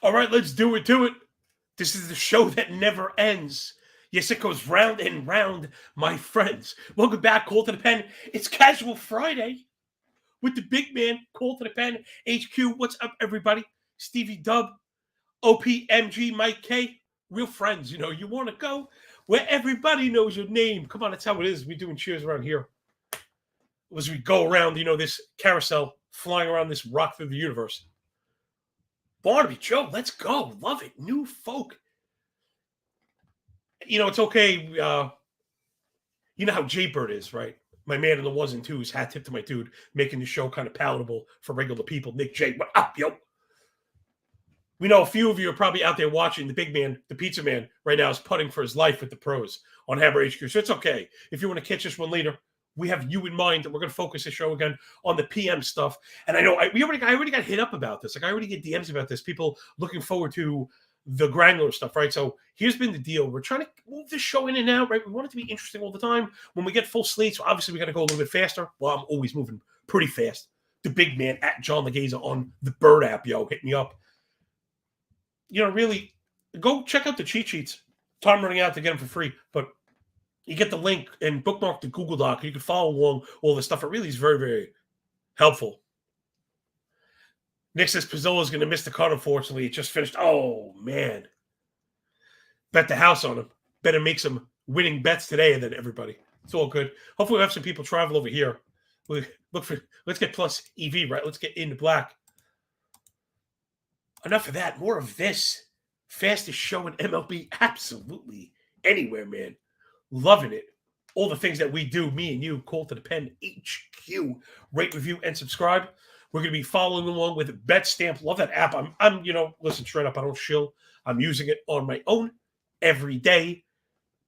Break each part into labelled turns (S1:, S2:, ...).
S1: All right, let's do it to it. This is the show that never ends. Yes, it goes round and round, my friends. Welcome back, Call to the Pen. It's Casual Friday with the big man, Call to the Pen, HQ. What's up, everybody? Stevie Dub, OPMG, Mike K. Real friends, you want to go where everybody knows your name. Come on, that's how it is. We're doing cheers around here. As we go around, this carousel flying around this rock through the universe. Barnaby, Joe, let's go. Love it. New folk. It's okay. You know how Jaybird is, right? My man in the ones and twos, hat tip to my dude, making the show kind of palatable for regular people. Nick J, what up, yo? We know a few of you are probably out there watching the big man, the pizza man, right now is putting for his life with the pros on Hammer HQ. So it's okay. If you want to catch this one later, we have you in mind, and we're going to focus the show again on the PM stuff. And I know I already got hit up about this. Like I already get DMs about this. People looking forward to the granular stuff, right? So here's been the deal. We're trying to move this show in and out, right? We want it to be interesting all the time. When we get full slates, obviously we got to go a little bit faster. Well, I'm always moving pretty fast. The big man at John Legeza on the Bird app, yo, hit me up. Really, go check out the cheat sheets. Time running out to get them for free, but you get the link and bookmark the Google Doc. You can follow along all this stuff. It really is very, very helpful. Nick says Pizzola is going to miss the cut, unfortunately. It just finished. Oh, man. Bet the house on him. Better make some winning bets today than everybody. It's all good. Hopefully, we'll have some people travel over here. Let's get plus EV, right? Let's get into black. Enough of that. More of this. Fastest show in MLB. Absolutely anywhere, man. Loving it. All the things that we do, me and you, Call to the Pen, HQ. Rate, review, and subscribe. We're going to be following along with BetStamp. Love that app. I'm listen, straight up, I don't shill. I'm using it on my own every day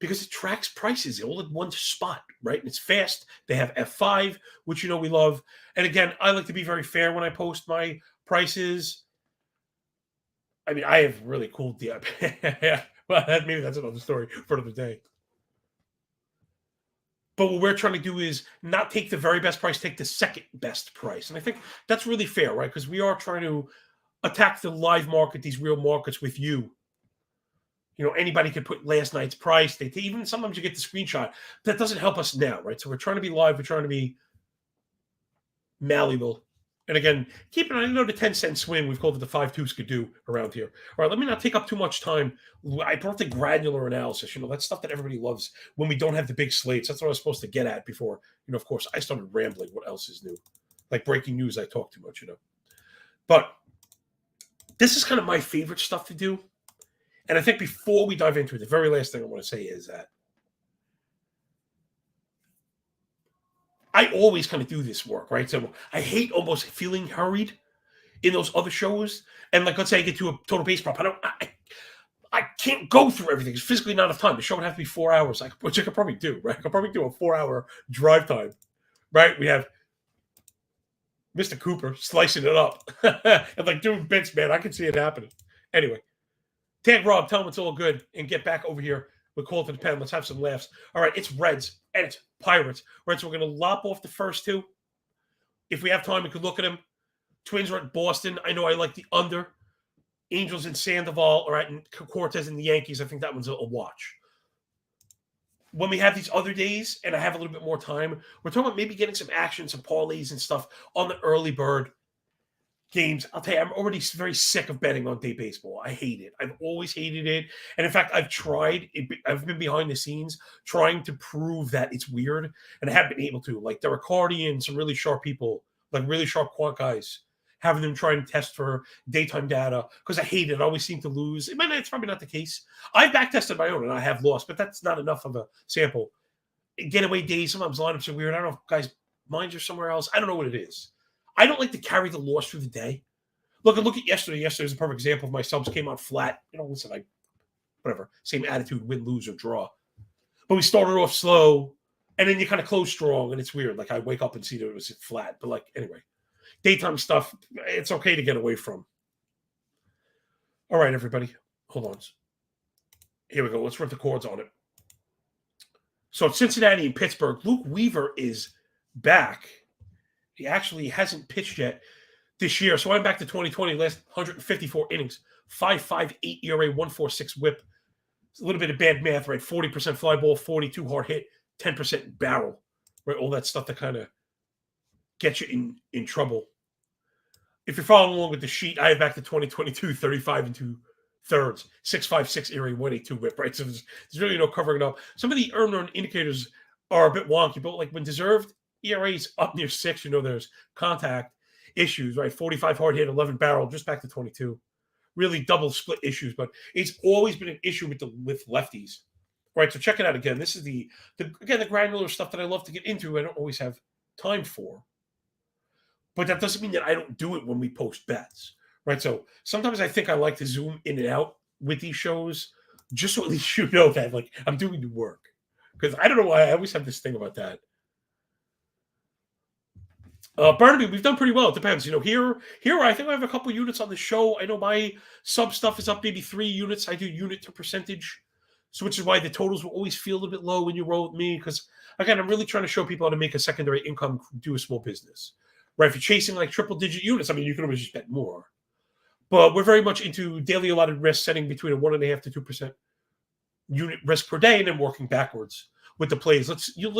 S1: because it tracks prices all in one spot, right? And it's fast. They have F5, which we love. And again, I like to be very fair when I post my prices. I mean, I have really cool deal. Well, maybe that's another story for another day. But what we're trying to do is not take the very best price, take the second best price. And I think that's really fair, right? Because we are trying to attack the live market, these real markets with you. Anybody could put last night's price. Even sometimes you get the screenshot. That doesn't help us now, right? So we're trying to be live. We're trying to be malleable. And again, keep an eye. The 10-cent swing, we've called it the 5-2s could do around here. All right, let me not take up too much time. I brought the granular analysis. That's stuff that everybody loves when we don't have the big slates. That's what I was supposed to get at before. Of course, I started rambling. What else is new? Like breaking news, I talk too much, But this is kind of my favorite stuff to do. And I think before we dive into it, the very last thing I want to say is that I always kind of do this work, right? So I hate almost feeling hurried in those other shows. And let's say I get to a total base prop. I can't go through everything. It's physically not enough time. The show would have to be 4 hours, which I could probably do, right? I could probably do a 4-hour drive time, right? We have Mr. Cooper slicing it up. And doing bits, man. I can see it happening. Anyway, tag Rob, tell him it's all good, and get back over here. We'll call it to the pen. Let's have some laughs. All right, it's Reds and it's Pirates. Right, so we're going to lop off the first two. If we have time, we could look at them. Twins are at Boston. I know I like the under. Angels and Sandoval. All right, and Cortez and the Yankees. I think that one's a watch. When we have these other days and I have a little bit more time, we're talking about maybe getting some action, some parlays and stuff on the early bird. games. I'll tell you, I'm already very sick of betting on day baseball. I hate it. I've always hated it. And in fact, I've been behind the scenes trying to prove that it's weird, and I haven't been able to. Like Derek Hardy and some really sharp people, like really sharp quant guys, having them try and test for daytime data because I hate it. I always seem to lose. It's probably not the case. I've back tested my own and I have lost, but that's not enough of a sample. Getaway days, sometimes lineups are weird. I don't know if guys' minds are somewhere else. I don't know what it is. I don't like to carry the loss through the day. Look at yesterday. Yesterday is a perfect example of my subs came out flat. Listen, whatever, same attitude, win, lose, or draw. But we started off slow, and then you kind of close strong, and it's weird. Like I wake up and see that it was flat. But anyway, daytime stuff, it's okay to get away from. All right, everybody, hold on. Here we go. Let's rip the cords on it. So it's Cincinnati and Pittsburgh. Luke Weaver is back. He actually hasn't pitched yet this year. So I'm back to 2020, last 154 innings, 5.58 ERA, 1.46 WHIP. It's a little bit of bad math, right? 40% fly ball, 42 hard hit, 10% barrel, right? All that stuff that kind of gets you in trouble. If you're following along with the sheet, I have back to 2022, 35 and 2/3, 6.56 ERA, 1.82 WHIP, right? So there's really no covering it up. Some of the earned indicators are a bit wonky, but like when deserved ERA is up near 6, there's contact issues, right? 45 hard hit, 11 barrel, just back to 22. Really double split issues, but it's always been an issue with lefties, right? So check it out again. This is the granular stuff that I love to get into. I don't always have time for, but that doesn't mean that I don't do it when we post bets, right? So sometimes I think I like to zoom in and out with these shows, just so at least you know that I'm doing the work. Because I don't know why I always have this thing about that. Burnaby, we've done pretty well. It depends. Here I think I have a couple units on the show. I know my sub stuff is up maybe 3 units. I do unit to percentage, so which is why the totals will always feel a little bit low when you roll with me. Because again, I'm really trying to show people how to make a secondary income, do a small business. Right? If you're chasing like triple digit units, you can always just bet more. But we're very much into daily allotted risk, setting between a 1.5% to 2% unit risk per day, and then working backwards with the plays. Let's know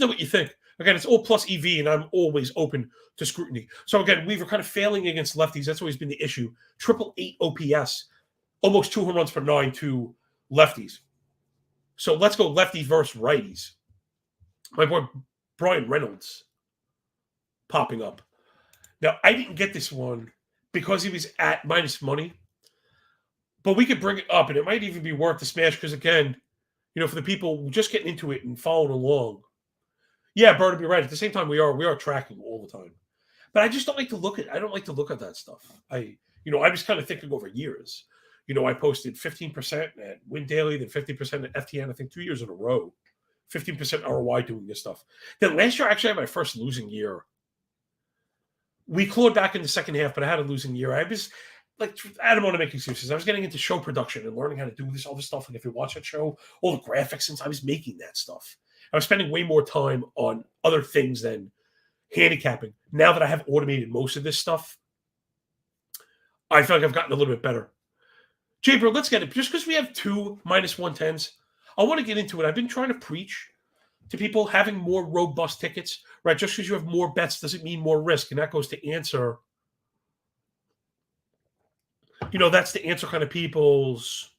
S1: what you think. Again, it's all plus EV, and I'm always open to scrutiny. So again, we were kind of failing against lefties. That's always been the issue. 888 OPS, almost 2 home runs per 9 to lefties. So let's go lefties versus righties. My boy Brian Reynolds popping up. Now, I didn't get this one because he was at minus money, but we could bring it up, and it might even be worth the smash because, again, for the people just getting into it and following along, yeah, Bernard, you're right. At the same time, we are tracking all the time, but I just don't like to look at. I don't like to look at that stuff. I was kind of thinking over years. I posted 15% at Win Daily, then 50% at FTN. I think 2 years in a row, 15% ROI doing this stuff. Then last year, actually, I had my first losing year. We clawed back in the second half, but I had a losing year. I was I don't want to make excuses. I was getting into show production and learning how to do all this stuff. And if you watch that show, all the graphics, since I was making that stuff. I was spending way more time on other things than handicapping. Now that I have automated most of this stuff, I feel like I've gotten a little bit better. Jay, bro, let's get it. Just because we have 2 minus 110s, I want to get into it. I've been trying to preach to people having more robust tickets, right? Just because you have more bets doesn't mean more risk. And that goes to answer, that's to answer kind of people's.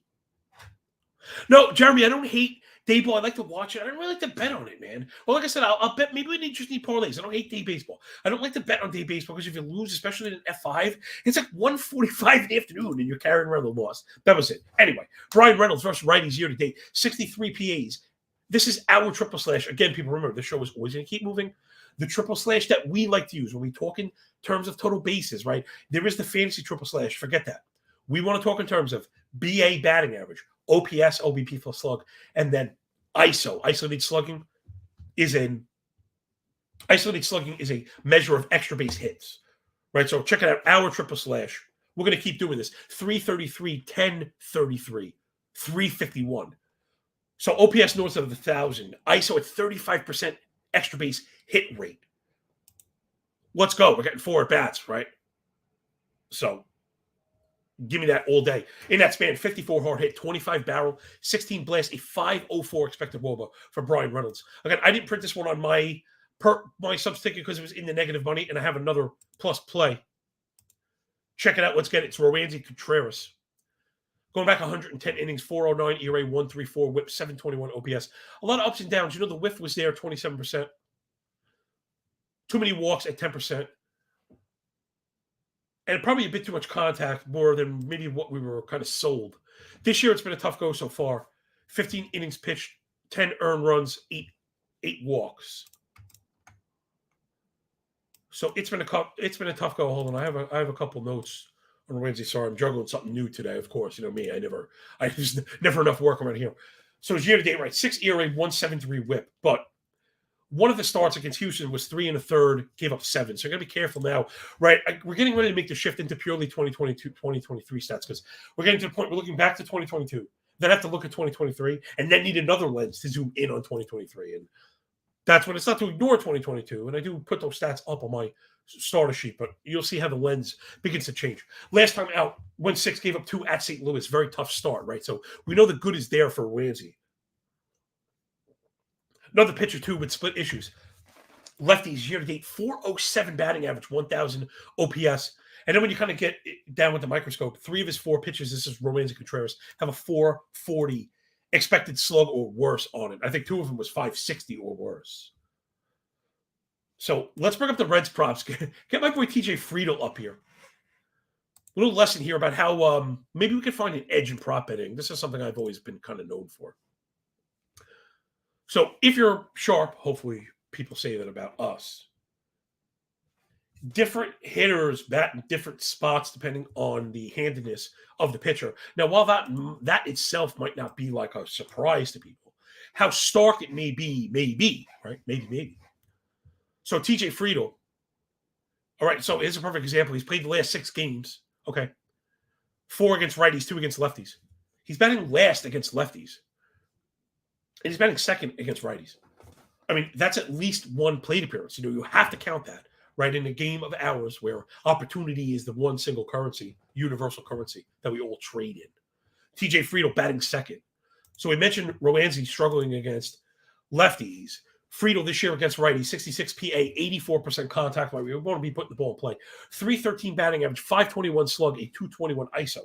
S1: No, Jeremy, I don't hate day ball. I like to watch it. I don't really like to bet on it, man. Well, like I said, I'll bet. Maybe we just need parlays. I don't hate day baseball. I don't like to bet on day baseball because if you lose, especially in F5, it's like 1:45 in the afternoon and you're carrying around the loss. That was it. Anyway, Brian Reynolds versus righties year to date, 63 PAs. This is our triple slash. Again, people remember the show is always going to keep moving. The triple slash that we like to use when we talk in terms of total bases, right? There is the fantasy triple slash. Forget that. We want to talk in terms of BA batting average, OPS, OBP plus slug, and then ISO. Isolated slugging is a measure of extra base hits, right? So check it out. Our triple slash. We're going to keep doing this. 333, 1033, 351. So OPS north of 1,000. ISO at 35% extra base hit rate. Let's go. We're getting 4 at bats, right? So give me that all day. In that span, 54 hard hit, 25 barrel, 16 blast, a 504 expected WOBA for Brian Reynolds. Again, I didn't print this one on my per my subs ticket because it was in the negative money, and I have another plus play. Check it out. Let's get it. It's Roansy Contreras. Going back 110 innings, 409 ERA, 134 whip, 721 OPS. A lot of ups and downs. You know, the whiff was there, 27%. Too many walks at 10%. And probably a bit too much contact, more than maybe what we were kind of sold. This year, it's been a tough go so far. 15 innings pitched, 10 earned runs, eight walks. So it's been a tough go. Hold on, I have a couple notes on Wednesday. Sorry, I'm juggling something new today. Of course, you know me. I just never enough work around here. So it's year to date, right? 6 ERA, 173 WHIP. But one of the starts against Houston was 3 1/3, gave up 7. So you got to be careful now, right? We're getting ready to make the shift into purely 2022, 2023 stats because we're getting to the point we're looking back to 2022. Then have to look at 2023 and then need another lens to zoom in on 2023. And that's when it's not to ignore 2022. And I do put those stats up on my starter sheet, but you'll see how the lens begins to change. Last time out, 1-6 gave up 2 at St. Louis. Very tough start, right? So we know the good is there for Ramsey. Another pitcher, too, with split issues. Lefties year-to-date, 407 batting average, 1,000 OPS. And then when you kind of get down with the microscope, 3 of his 4 pitches, this is Roansy Contreras, have a 440 expected slug or worse on it. I think 2 of them was 560 or worse. So let's bring up the Reds props. Get my boy TJ Friedl up here. A little lesson here about how maybe we could find an edge in prop betting. This is something I've always been kind of known for. So if you're sharp, hopefully people say that about us. Different hitters bat in different spots depending on the handedness of the pitcher. Now, while that itself might not be like a surprise to people, how stark it may be, right? Maybe. So TJ Friedl, all right, so here's a perfect example. He's played the last 6 games, okay? 4 against righties, 2 against lefties. He's batting last against lefties. And he's batting second against righties. I mean, that's at least 1 plate appearance. You know, you have to count that, right? In a game of ours where opportunity is the one single currency, universal currency that we all trade in. TJ Friedl batting second. So we mentioned Roansy struggling against lefties. Friedl this year against righties, 66 PA, 84% contact. We want to be putting the ball in play. 313 batting average, 521 slug, a 221 ISO.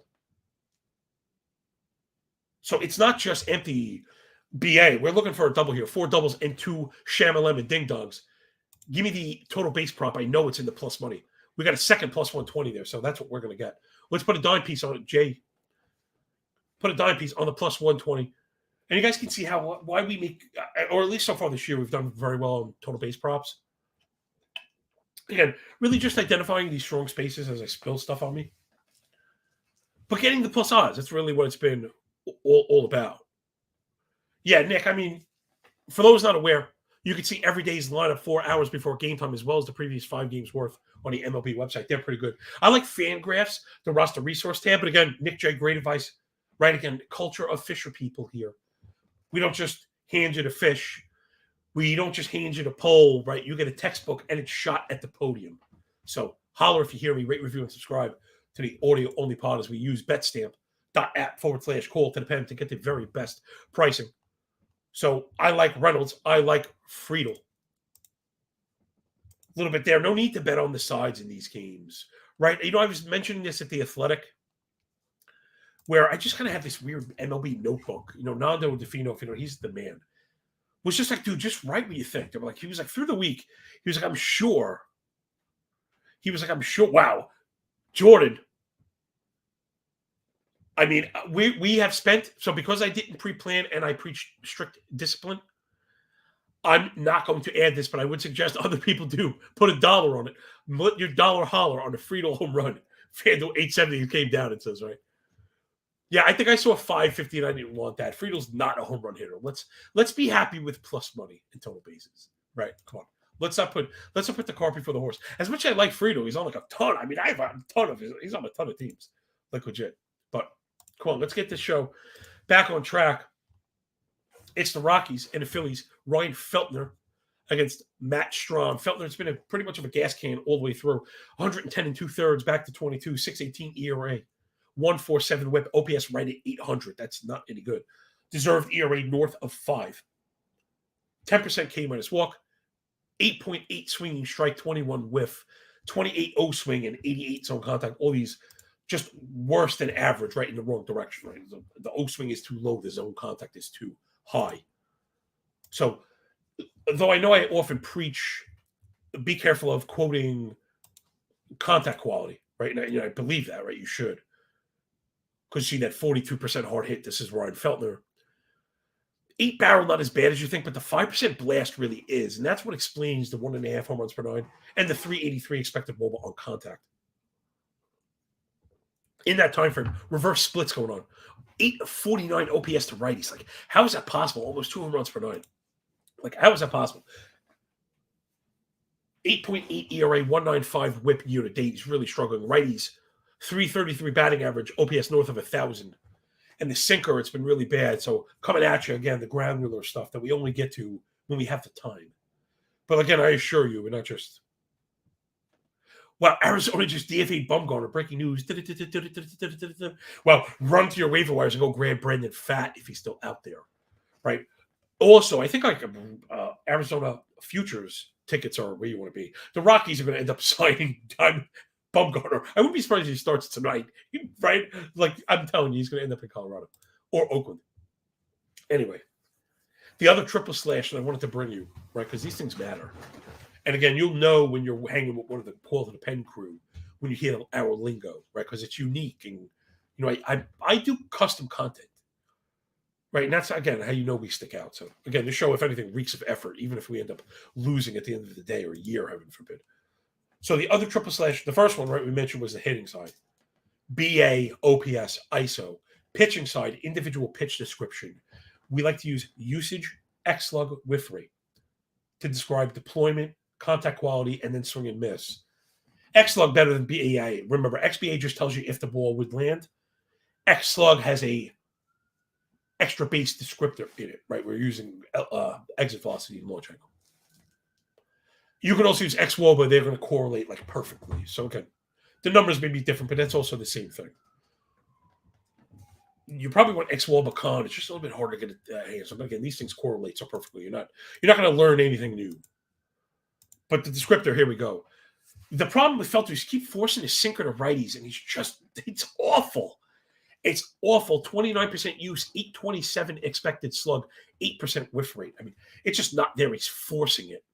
S1: So it's not just empty BA. We're looking for a double here. 4 doubles and 2 Shamalam ding-dongs. Give me the total base prop. I know it's in the plus money. We got a second plus 120 there, so that's what we're going to get. Let's put a dime piece on it, Jay. Put a dime piece on the plus 120. And you guys can see why we make, or at least so far this year, we've done very well on total base props. Again, really just identifying these strong spaces as I spill stuff on me. But getting the plus odds, that's really what it's been all about. Yeah, Nick, I mean, for those not aware, you can see every day's lineup 4 hours before game time, as well as the previous 5 games worth on the MLB website. They're pretty good. I like Fangraphs, the roster resource tab. But again, Nick J, great advice. Right, again, culture of fisher people here. We don't just hand you the fish. We don't just hand you the pole, right? You get a textbook and it's shot at the podium. So holler if you hear me, rate, review, and subscribe to the audio-only pod as we use betstamp.app/call to the pen to get the very best pricing. So I like Reynolds. I like Friedl. A little bit there. No need to bet on the sides in these games, right? You know, I was mentioning this at the Athletic, where I just kind of have this weird MLB notebook. You know, Nando DeFino, you know, he's the man. Was just like, dude, just write what you think. They were like, he was like, through the week, he was like, I'm sure. He was like, I'm sure. Wow. Jordan. I mean, we have spent, so because I didn't pre-plan and I preach strict discipline, I'm not going to add this, but I would suggest other people do. Put $1 on it. Put your dollar holler on the Friedl home run. FanDuel 870 came down, it says, right? Yeah, I think I saw 550 and I didn't want that. Friedel's not a home run hitter. Let's be happy with plus money in total bases. Right. Come on. Let's not put the cart before the horse. As much as I like Friedl, he's on like a ton. I mean, I have a ton of he's on a ton of teams. Like legit. But come on, let's get this show back on track. It's the Rockies and the Phillies. Ryan Feltner against Matt Strahm. Feltner's been pretty much of a gas can all the way through. 110 2/3 back to 22, 618 ERA. 147 whip, OPS right at 800. That's not any good. Deserved ERA north of 5. 10% K minus walk. 8.8 swinging strike, 21 whiff, 28 O swing, and 88 zone contact. All these just worse than average, right, in the wrong direction. Right, the O swing is too low, the zone contact is too high. So, though I know I often preach, be careful of quoting contact quality, right? And I believe that, right? You should, because you see that 42% hard hit. This is Ryan Feltner. 8 barrel, not as bad as you think, but the 5% blast really is. And that's what explains the 1.5 home runs per 9 and the 383 expected WOBA on contact. In that time frame, reverse splits going on. 849 OPS to righties. Like, how is that possible? Almost 2 home runs per 9. Like, how is that possible? 8.8 ERA, 195 whip year to date. He's really struggling. Righties, 333 batting average, OPS north of 1,000. And the sinker, it's been really bad. So coming at you again, the granular stuff that we only get to when we have the time. But again, I assure you, we're not just. Well, Arizona just DFA'd Bumgarner. Breaking news. Well, run to your waiver wires and go grab Brandon Pfaadt if he's still out there, right? Also, I think like Arizona futures tickets are where you want to be. The Rockies are going to end up signing Bumgarner. I wouldn't be surprised if he starts tonight, right? Like, I'm telling you, he's going to end up in Colorado or Oakland. Anyway, the other triple slash that I wanted to bring you, right, because these things matter. And again, you'll know when you're hanging with one of the Paul to the Pen crew when you hear our lingo, right? Because it's unique. And, I do custom content, right? And that's, again, how you know we stick out. So, again, this show, if anything, reeks of effort, even if we end up losing at the end of the day or a year, heaven forbid. So the other triple slash, the first one, right, we mentioned was the hitting side. BA, OPS, ISO. Pitching side, individual pitch description. We like to use usage, X-slug, whiff rate to describe deployment, contact quality, and then swing and miss. X-slug better than BAA. Remember, XBA just tells you if the ball would land. X-slug has a extra base descriptor in it, right? We're using exit velocity and launch angle. You can also use XWOBA. They're going to correlate like perfectly. So, again, the numbers may be different, but that's also the same thing. You probably want XWOBA con. It's just a little bit harder to get it hands. So, again, these things correlate so perfectly. You're not going to learn anything new. But the descriptor, here we go. The problem with Felter is he keeps forcing his sinker to righties, and it's awful. It's awful. 29% use, 827 expected slug, 8% whiff rate. I mean, it's just not there. He's forcing it.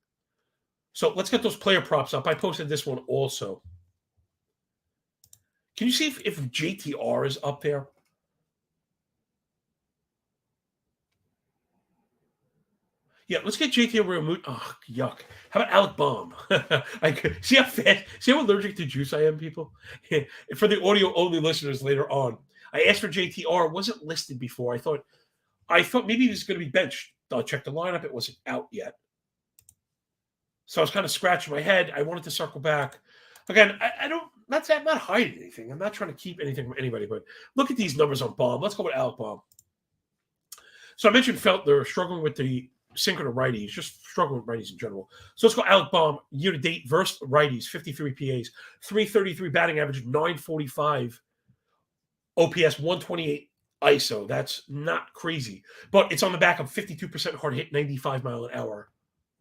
S1: So let's get those player props up. I posted this one also. Can you see if JTR is up there? Yeah, let's get JTR real. Oh, yuck. How about Alec Baum? See how fast, see how allergic to juice I am, people? For the audio only listeners later on, I asked for JTR. Wasn't listed before. I thought maybe he was going to be benched. I'll check the lineup. It wasn't out yet. So I was kind of scratching my head. I wanted to circle back. Again, I'm not hiding anything. I'm not trying to keep anything from anybody, but look at these numbers on Baum. Let's go with Alec Baum. So I mentioned Feltner struggling with the sinker to righties, just struggling with righties in general. So let's go Alec Baum, year-to-date versus righties, 53 PAs, 333 batting average, 945 OPS, 128 ISO. That's not crazy. But it's on the back of 52% hard hit, 95 mile an hour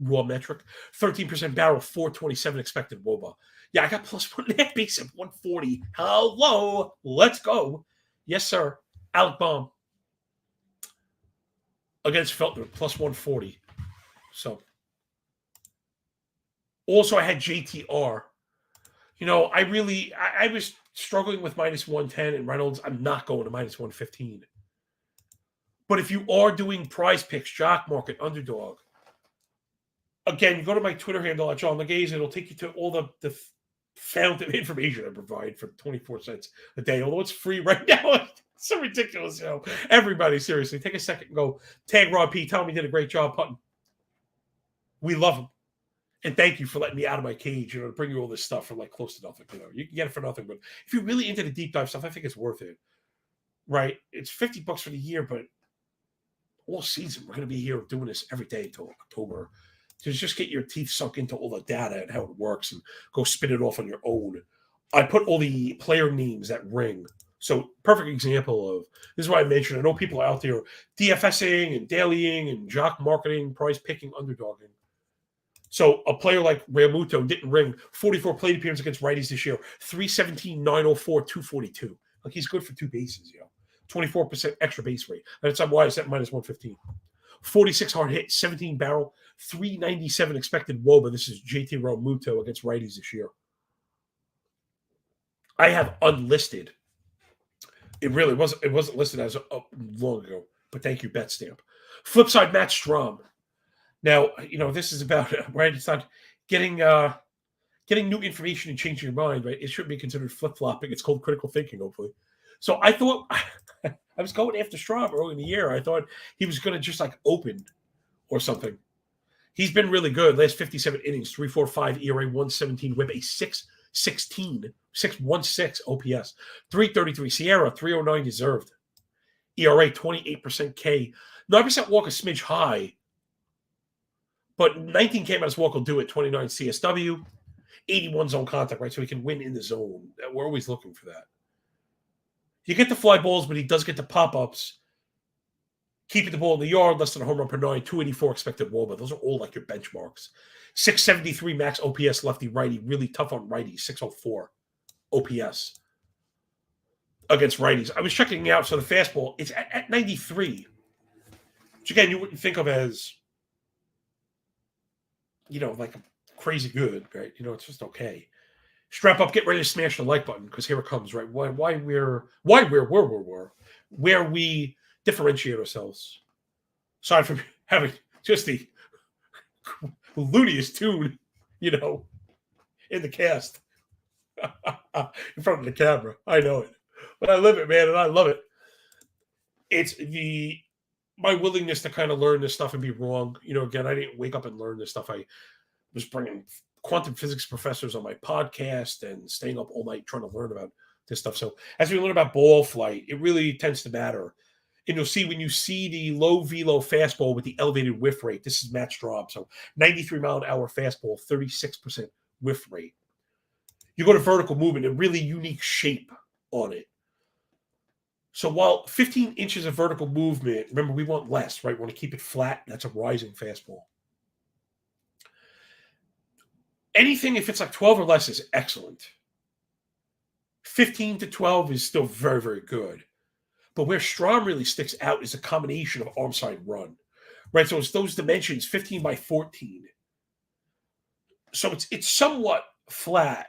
S1: raw metric, 13% barrel, 427 expected WOBA. Yeah, I got plus 1.5 base at 140. Hello, let's go. Yes, sir. Alec Baum against Feltner, plus 140. So, also I had JTR. I was struggling with minus 110, and Reynolds, I'm not going to minus 115. But if you are doing prize picks, jock market, underdog, again, go to my Twitter handle at John Legaze. It'll take you to all the fount of information I provide for 24 cents a day. Although it's free right now. It's so ridiculous. Everybody, seriously, take a second and go tag Rob P. Tell him he did a great job putting. We love him. And thank you for letting me out of my cage, to bring you all this stuff for like close to nothing. You can get it for nothing. But if you're really into the deep dive stuff, I think it's worth it. Right? It's $50 for the year, but all season, we're going to be here doing this every day until October. To just get your teeth sunk into all the data and how it works and go spin it off on your own. I put all the player names that ring. So perfect example of, this is why I mentioned, I know people are out there DFSing and dailying and jock marketing, price picking, underdogging. So a player like Realmuto didn't ring 44 plate appearances against righties this year, 317, 904, 242. Like he's good for 2 bases, 24% extra base rate. That's why I set minus 115. 46 hard hit, 17 barrel, 397 expected WOBA. This is JT Realmuto against righties this year. I have unlisted. It wasn't listed as long ago, but thank you, BetStamp. Flip side, Matt Strahm. Now, this is about right. It's not getting new information and changing your mind, right? It shouldn't be considered flip flopping. It's called critical thinking, hopefully. So I thought I was going after Strahm early in the year. I thought he was going to just like open or something. He's been really good. Last 57 innings, 3.45 ERA, 117 WHIP, a 6.16, 6.16 OPS, 3.33 Sierra, 3.09 deserved. ERA 28% K, 9% walk a smidge high, but 19 K minus walk will do it. 29 CSW, 81 zone contact, right? So he can win in the zone. We're always looking for that. You get the fly balls, but he does get the pop-ups. Keeping the ball in the yard, less than a home run per 9, 284 expected WOBA. Those are all like your benchmarks. 673 max OPS lefty-righty, really tough on righties, 604 OPS against righties. I was checking out, so the fastball, it's at 93, which again, you wouldn't think of as, like crazy good, right? It's just okay. Strap up, get ready to smash the like button, because here it comes, right? Where we differentiate ourselves, aside from having just the looniest tune, in the cast, in front of the camera. I know it, but I live it, man, and I love it. It's my willingness to kind of learn this stuff and be wrong. Again, I didn't wake up and learn this stuff. I was bringing quantum physics professors on my podcast and staying up all night trying to learn about this stuff. So as we learn about ball flight, it really tends to matter. And you'll see when you see the low velo fastball with the elevated whiff rate, this is Matt Strahm. So 93 mile an hour fastball, 36% whiff rate. You go to vertical movement, a really unique shape on it. So while 15 inches of vertical movement, remember, we want less, right? We want to keep it flat. That's a rising fastball. Anything, if it's like 12 or less, is excellent. 15 to 12 is still very, very good. But where Strahm really sticks out is a combination of arm side run, right? So it's those dimensions, 15 by 14. So it's somewhat flat,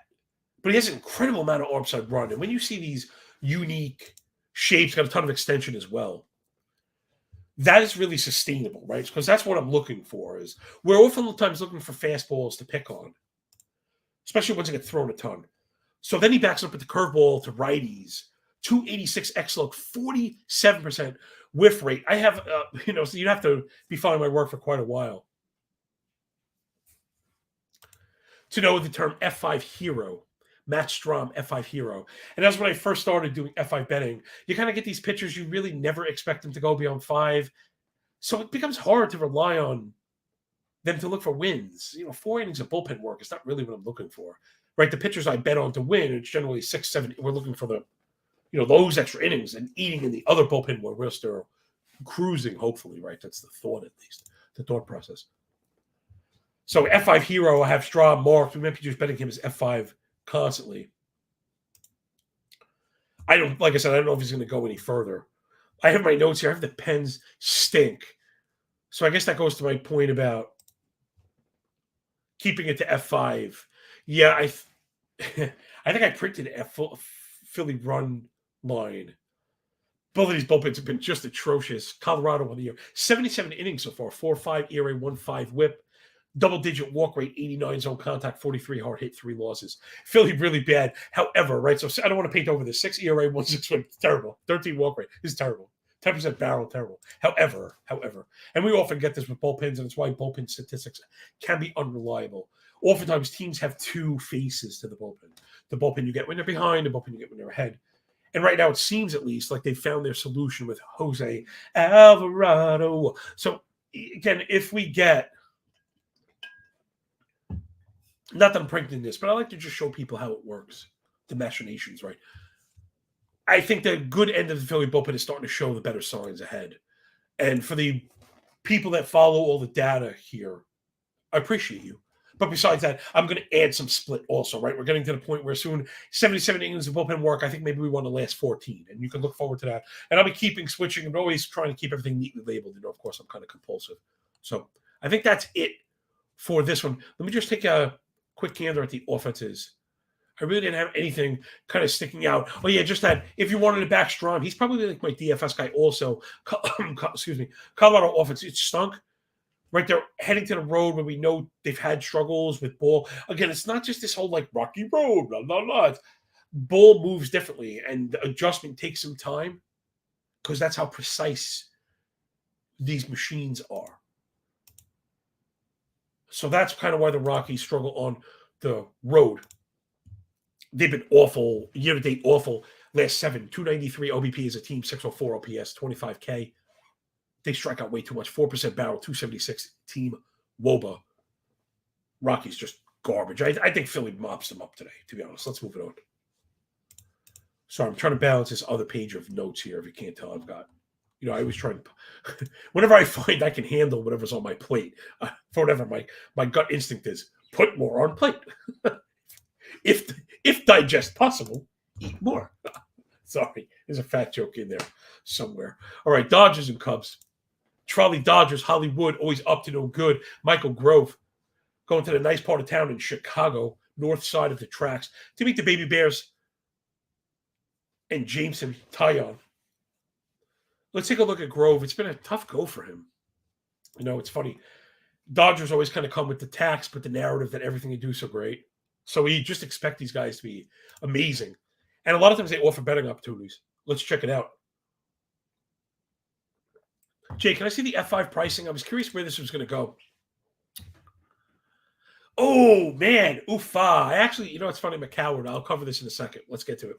S1: but he has an incredible amount of arm side run. And when you see these unique shapes, got a ton of extension as well, that is really sustainable, right? Because that's what I'm looking for. Is we're oftentimes looking for fastballs to pick on, especially once they get thrown a ton. So then he backs up with the curveball to righties. 286 X-Look, 47% whiff rate. I have, so you'd have to be following my work for quite a while to know the term F5 hero, Matt Strahm, F5 hero. And that's when I first started doing F5 betting. You kind of get these pitchers, you really never expect them to go beyond 5. So it becomes hard to rely on them to look for wins. 4 innings of bullpen work is not really what I'm looking for, right? The pitchers I bet on to win, it's generally 6, 7. We're looking for the those extra innings and eating in the other bullpen where we're still cruising, hopefully, right? That's the thought, at least, the thought process. So F5 hero, I have Strahm marked. We might be just betting him as F5 constantly. Like I said, I don't know if he's going to go any further. I have my notes here. I have the pens stink. So I guess that goes to my point about keeping it to F5. Yeah, I think I printed Philly run line. Both of these bullpens have been just atrocious. Colorado on the year, 77 innings so far, 4.5 ERA, 1.5 WHIP, double-digit walk rate, 89 zone contact, 43 hard hit, 3 losses. Philly really bad. However, right, so I don't want to paint over this. 6 ERA, 1.6 WHIP, terrible. 13 walk rate is terrible. 10% barrel, terrible. However, and we often get this with bullpens, and it's why bullpen statistics can be unreliable. Oftentimes, teams have 2 faces to the bullpen. The bullpen you get when they're behind, the bullpen you get when they're ahead. And right now, it seems at least like they found their solution with Jose Alvarado. So, again, if we get, not that I'm printing this, but I like to just show people how it works, the machinations, right? I think the good end of the Philly bullpen is starting to show the better signs ahead. And for the people that follow all the data here, I appreciate you. But besides that, I'm going to add some split also, right? We're getting to the point where soon 77 innings of bullpen work. I think maybe we want the last 14, and you can look forward to that. And I'll be switching, and always trying to keep everything neatly labeled. Of course, I'm kind of compulsive. So I think that's it for this one. Let me just take a quick gander at the offenses. I really didn't have anything kind of sticking out. Oh, yeah, just that if you wanted to back Strom, he's probably like my DFS guy also. Excuse me. Colorado offense, it stunk. Right, they're heading to the road where we know they've had struggles with ball. Again, it's not just this whole like rocky road, blah, blah, blah. Ball moves differently, and the adjustment takes some time because that's how precise these machines are. So that's kind of why the Rockies struggle on the road. They've been awful, year-to-date awful. Last 7, 293 OBP as a team, 604 OPS, 25K. They strike out way too much. 4% barrel, 276 team WOBA. Rockies just garbage. I think Philly mops them up today, to be honest. Let's move it on. Sorry, I'm trying to balance this other page of notes here. If you can't tell, I've got, I always try to, whenever I find I can handle whatever's on my plate, for whatever my gut instinct is, put more on plate. If digest possible, eat more. Sorry, there's a fat joke in there somewhere. All right, Dodgers and Cubs. Trolley Dodgers, Hollywood, always up to no good. Michael Grove going to the nice part of town in Chicago, north side of the tracks, to meet the Baby Bears and Jameson Taillon. Let's take a look at Grove. It's been a tough go for him. It's funny. Dodgers always kind of come with the tax, but the narrative that everything they do so great. So we just expect these guys to be amazing. And a lot of times they offer betting opportunities. Let's check it out. Jay, can I see the F5 pricing? I was curious where this was going to go. Oh, man. Oofa. I actually, it's funny, I'm a coward. I'll cover this in a second. Let's get to it.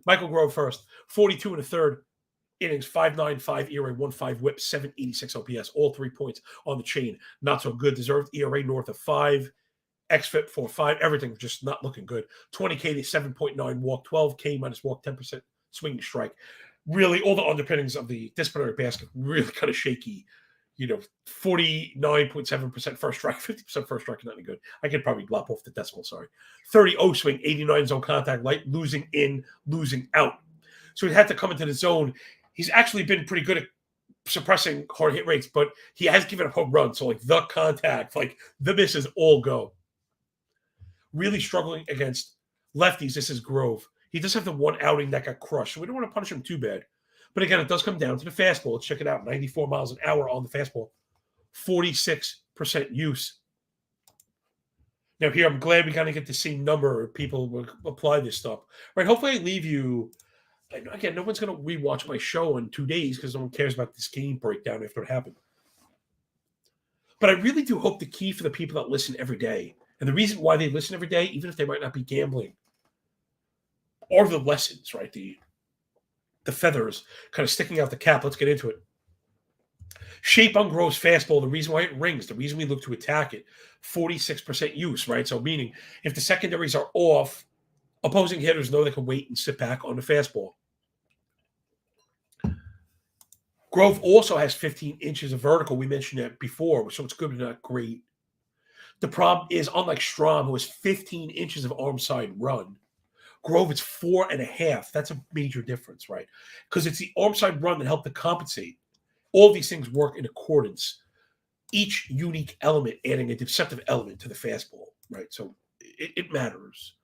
S1: Michael Grove first. 42 and a third innings, 5.95 ERA, 1.5 whip, 786 OPS. All 3 points on the chain. Not so good. Deserved ERA north of 5. XFIP 4.5. Everything just not looking good. 20K to 7.9 walk, 12K minus walk, 10% swing strike. Really, all the underpinnings of the disciplinary basket really kind of shaky. 49.7% first strike, 50% first strike, not any good. I could probably lop off the decimal, sorry. 30 O swing, 89 zone contact, light, losing in, losing out. So he had to come into the zone. He's actually been pretty good at suppressing hard hit rates, but he has given up home runs. So, like, the contact, like, the misses all go. Really struggling against lefties. This is Grove. He does have the one outing that got crushed, so we don't want to punish him too bad. But again, it does come down to the fastball. Let's check it out. 94 miles an hour on the fastball. 46% use. Now here, I'm glad we kind of get the same number of people who apply this stuff. Right, hopefully I leave you. Again, no one's going to rewatch my show in 2 days because no one cares about this game breakdown after it happened. But I really do hope the key for the people that listen every day, and the reason why they listen every day, even if they might not be gambling, are the lessons, right? The feathers kind of sticking out the cap. Let's get into it. Shape on Grove's fastball, the reason why it rings, the reason we look to attack it, 46% use, right? So meaning if the secondaries are off, opposing hitters know they can wait and sit back on the fastball. Grove also has 15 inches of vertical. We mentioned that before, so it's good but not great. The problem is, unlike Strom, who has 15 inches of arm side run, Grove, it's 4.5. That's a major difference, right? Because it's the arm side run that helped to compensate. All these things work in accordance. Each unique element adding a deceptive element to the fastball, right? So it matters.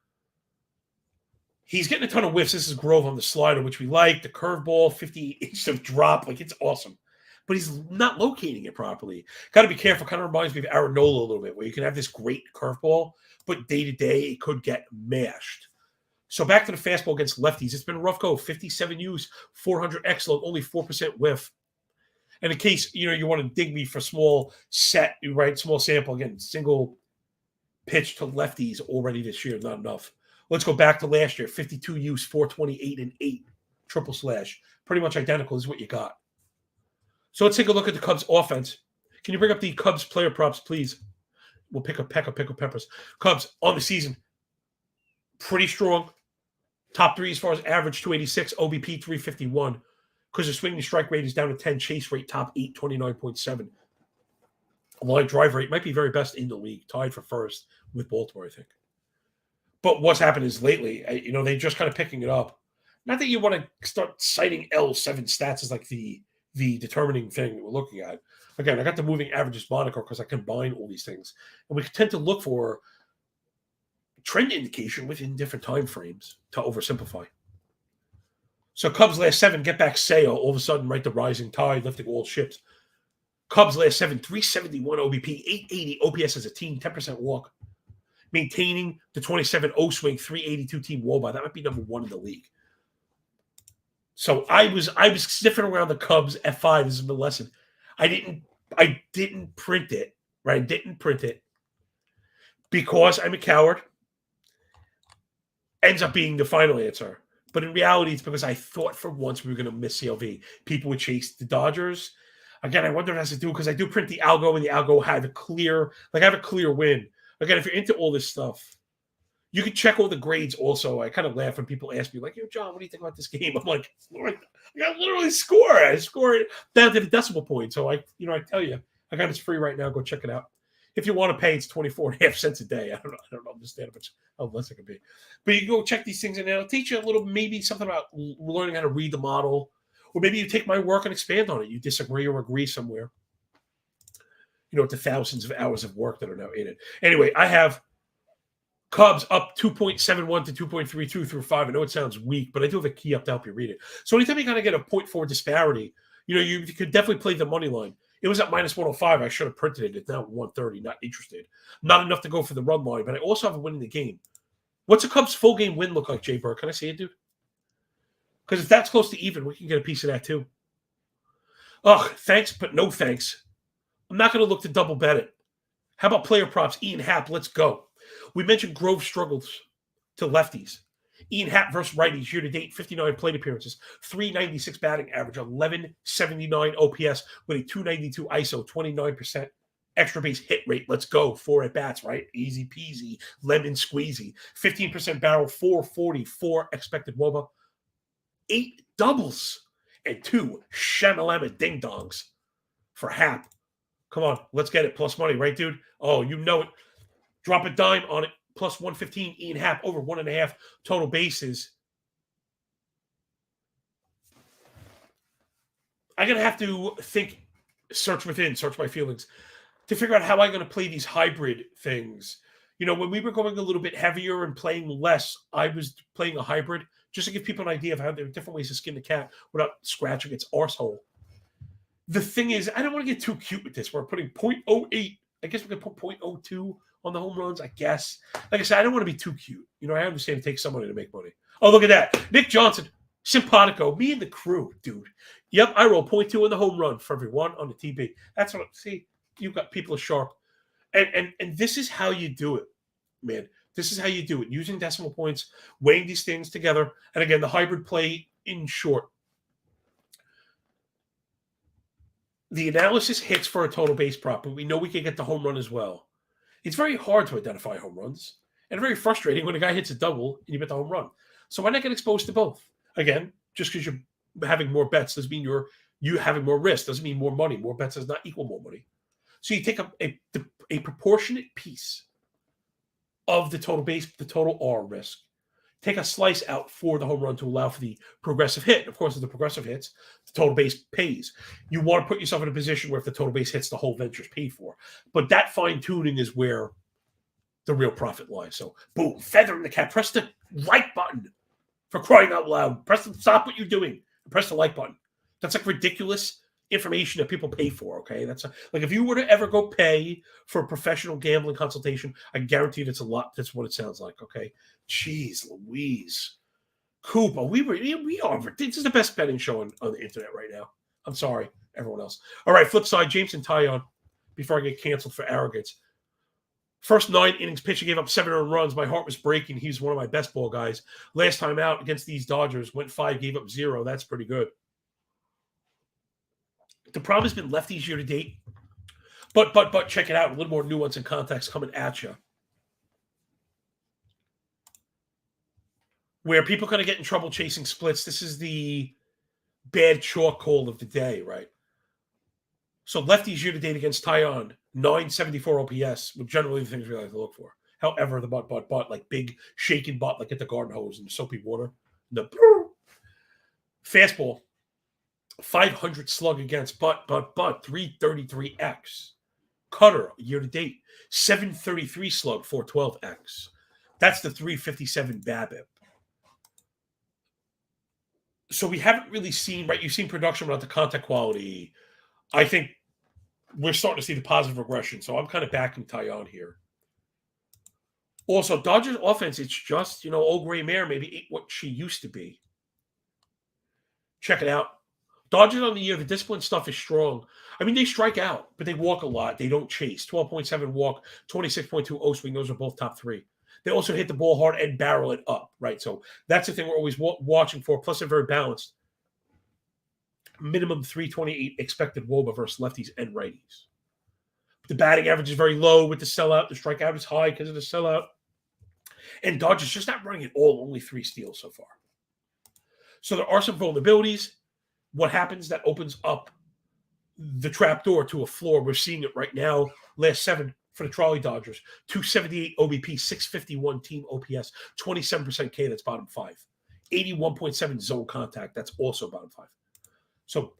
S1: He's getting a ton of whiffs. This is Grove on the slider, which we like. The curveball, 50 inches of drop, like it's awesome. But he's not locating it properly. Got to be careful. Kind of reminds me of Aaron Nola a little bit, where you can have this great curveball, but day to day it could get mashed. So back to the fastball against lefties. It's been a rough go. 57 use, 400 X load, only 4% whiff. And in case, you want to dig me for small set, right? Small sample, again, single pitch to lefties already this year, not enough. Let's go back to last year. 52 use, 428 and 8. Triple slash. Pretty much identical is what you got. So let's take a look at the Cubs offense. Can you bring up the Cubs player props, please? We'll pick a peck of pickled peppers. Cubs on the season. Pretty strong. Top 3 as far as average, 286, OBP 351. Because the swinging strike rate is down to 10, chase rate top 8, 29.7. line drive rate might be very best in the league, tied for first with Baltimore, I think. But what's happened is lately, they're just kind of picking it up. Not that you want to start citing L7 stats as like the determining thing that we're looking at. Again, I got the moving averages moniker because I combine all these things, and we tend to look for trend indication within different time frames to oversimplify. So Cubs last 7, get back Sale, all of a sudden, right, the rising tide, lifting all ships. Cubs last 7, 371 OBP, 880 OPS as a team, 10% walk. Maintaining the 27-0 swing, 382 team WOBA. That might be number 1 in the league. So I was sniffing around the Cubs at 5. This is the lesson. I didn't print it, right? I didn't print it because I'm a coward. Ends up being the final answer. But in reality, it's because I thought for once we were going to miss CLV. People would chase the Dodgers. Again, I wonder if it has to do because I do print the algo, and the algo had a clear, I have a clear win. Again, if you're into all this stuff, you can check all the grades also. I kind of laugh when people ask me, like, yo, John, what do you think about this game? I'm like, I got literally score. I score it down to the decimal point. So I tell you, I got it's free right now. Go check it out. If you want to pay, it's 24.5 cents a day. I don't understand how less it could be. But you can go check these things and it'll teach you a little, maybe something about learning how to read the model. Or maybe you take my work and expand on it. You disagree or agree somewhere. The thousands of hours of work that are now in it. Anyway, I have Cubs up 2.71 to 2.32 through 5. I know it sounds weak, but I do have a key up to help you read it. So anytime you kind of get a 0.4 disparity, you could definitely play the money line. It was at minus 105. I should have printed it. It's now 130. Not interested. Not enough to go for the run line, but I also have a win in the game. What's a Cubs full game win look like, Jay Burke? Can I see it, dude? Because if that's close to even, we can get a piece of that too. Ugh, thanks, but no thanks. I'm not going to look to double bet it. How about player props? Ian Happ, let's go. We mentioned Grove struggles to lefties. Ian Happ versus righties year-to-date, 59 plate appearances, 396 batting average, 1179 OPS with a 292 ISO, 29% extra base hit rate. Let's go. 4 at-bats, right? Easy peasy, lemon squeezy. 15% barrel, 440, 4 expected WOBA, 8 doubles, and 2 shamalama ding-dongs for Happ. Come on, let's get it. Plus money, right, dude? Oh, you know it. Drop a dime on it. Plus 115, Ian Happ, over 1.5 total bases. I'm going to have to think, search my feelings, to figure out how I'm going to play these hybrid things. When we were going a little bit heavier and playing less, I was playing a hybrid just to give people an idea of how there are different ways to skin the cat without scratching its arsehole. The thing is, I don't want to get too cute with this. We're putting 0.08. I guess we could put 0.02 on the home runs, I guess. Like I said, I don't want to be too cute. I understand it takes somebody to make money. Oh, look at that. Nick Johnson, simpatico, me and the crew, dude. Yep, I roll 0.2 in the home run for every one on the TB. That's what, see, you've got people are sharp. And this is how you do it, man. This is how you do it. Using decimal points, weighing these things together. And again, the hybrid play in short. The analysis hits for a total base prop, but we know we can get the home run as well. It's very hard to identify home runs and very frustrating when a guy hits a double and you get the home run. So why not get exposed to both? Again, just because you're having more bets doesn't mean you having more risk. Doesn't mean more money. More bets does not equal more money. So you take a proportionate piece of the total base, the total R risk. Take a slice out for the home run to allow for the progressive hit. Of course, if the progressive hits, the total base pays. You want to put yourself in a position where if the total base hits, the whole venture is paid for. But that fine-tuning is where the real profit lies. So, boom, feather in the cap. Press the like button for crying out loud. Stop what you're doing and press the like button. That's like ridiculous information that people pay for, okay? That's like if you were to ever go pay for a professional gambling consultation, I guarantee that's a lot. That's what it sounds like, okay? Jeez Louise. Coop, we are. This is the best betting show on the internet right now. I'm sorry, everyone else. All right, flip side, Jameson Tyon, before I get canceled for arrogance. First 9 innings pitch, he gave up 7 earned runs. My heart was breaking. He's one of my best ball guys. Last time out against these Dodgers, went 5, gave up 0. That's pretty good. The problem has been lefties year to date. But check it out. A little more nuance and context coming at you. Where people kind of get in trouble chasing splits. This is the bad chalk call of the day, right? So lefties year to date against Tyon, 974 OPS, which generally the things we like to look for. However, the butt, like big shaking butt, like at the garden hose and the soapy water. The fastball, 500 slug against butt, 333X. Cutter, year to date, 733 slug, 412X. That's the 357 BABIP. So we haven't really seen, right? You've seen production without the contact quality. I think we're starting to see the positive regression. So I'm kind of backing Tyon here. Also, Dodgers offense, it's just, old gray mare maybe ain't what she used to be. Check it out. Dodgers on the year, the discipline stuff is strong. I mean, they strike out, but they walk a lot. They don't chase. 12.7 walk, 26.2 O swing. Those are both top 3. They also hit the ball hard and barrel it up, right? So that's the thing we're always watching for. Plus, they're very balanced. Minimum 328 expected WOBA versus lefties and righties. The batting average is very low with the sellout. The strikeout is high because of the sellout. And Dodgers just not running it all, only 3 steals so far. So there are some vulnerabilities. What happens, that opens up the trapdoor to a floor. We're seeing it right now. Last 7 for the Trolley Dodgers. 278 OBP, 651 team OPS, 27% K, that's bottom 5. 81.7 zone contact, that's also bottom 5. So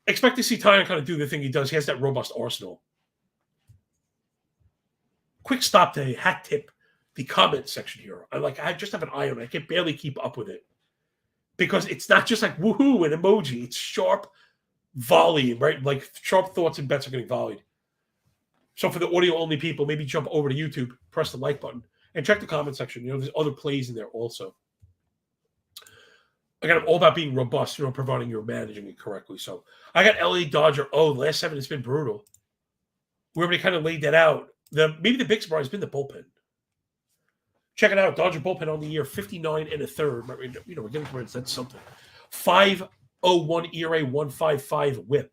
S1: expect to see Tyon kind of do the thing he does. He has that robust arsenal. Quick stop to hat tip the comment section here. I just have an eye on it. I can barely keep up with it. Because it's not just like woohoo and emoji. It's sharp volley, right? Like sharp thoughts and bets are getting volleyed. So for the audio-only people, maybe jump over to YouTube, press the like button, and check the comment section. There's other plays in there also. Again, I'm all about being robust, providing you're managing it correctly. So I got LA Dodger. Oh, the last 7 has been brutal. We already kind of laid that out. Maybe the big surprise has been the bullpen. Check it out. Dodger bullpen on the year, 59 and a third. We're getting towards that's something. 5.01 ERA, 1.55 WHIP.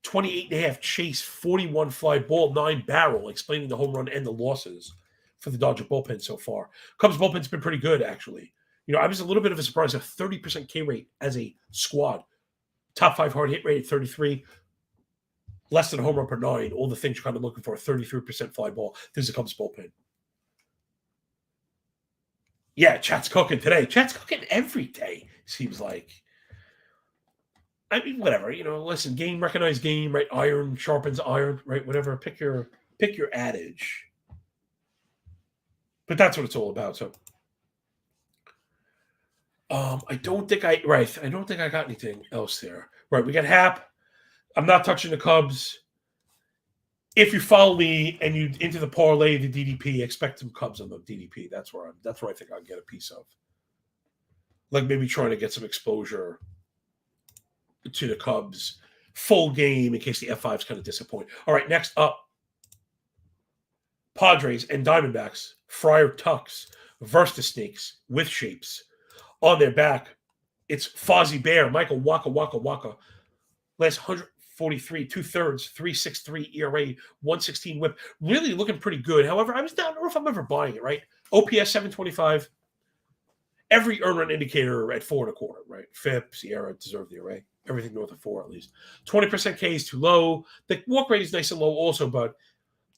S1: 28.5 chase, 41 fly ball, 9 barrel, explaining the home run and the losses for the Dodger bullpen so far. Cubs bullpen's been pretty good, actually. I was a little bit of a surprise, a 30% K rate as a squad. Top 5 hard hit rate at 33. Less than a home run per 9. All the things you're kind of looking for, 33% fly ball. This is the Cubs bullpen. Yeah, chat's cooking today. Chat's cooking every day, seems like. I mean, whatever. Listen, game recognized game, right? Iron sharpens iron, right? Whatever. Pick your adage. But that's what it's all about. So I don't think I got anything else there. Right. We got Hap. I'm not touching the Cubs. If you follow me and you into the parlay, the DDP, expect some Cubs on the DDP. That's where I think I'll get a piece of. Like maybe trying to get some exposure to the Cubs full game in case the F5s kind of disappoint. All right, next up, Padres and Diamondbacks, Friar Tucks versus the Snakes with shapes. On their back, it's Fozzie Bear, Michael Waka. Last 143, 2/3, 3.63 ERA, 116 WHIP. Really looking pretty good. However, I don't know if I'm ever buying it, right? OPS 725. Every earn run indicator at 4.25, right? FIP, Sierra deserve the array. Everything north of 4 at least. 20% K is too low. The walk rate is nice and low also, but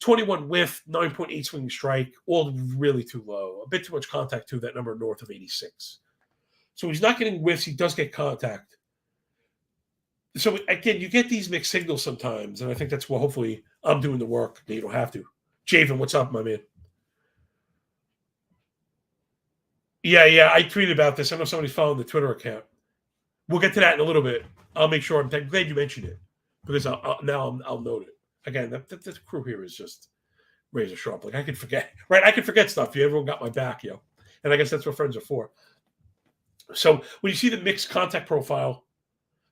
S1: 21 whiff, 9.8 swing strike, all really too low. A bit too much contact too, that number north of 86. So he's not getting whiffs. He does get contact. So again, you get these mixed signals sometimes, and I think that's what hopefully I'm doing the work that you don't have to. Javen, what's up, my man? Yeah, I tweeted about this. I know somebody's following the Twitter account. We'll get to that in a little bit. I'll make sure. I'm glad you mentioned it because I'll note it. Again, the crew here is just razor sharp. Like I can forget, right? I can forget stuff. Everyone got my back, and I guess that's what friends are for. So when you see the mixed contact profile,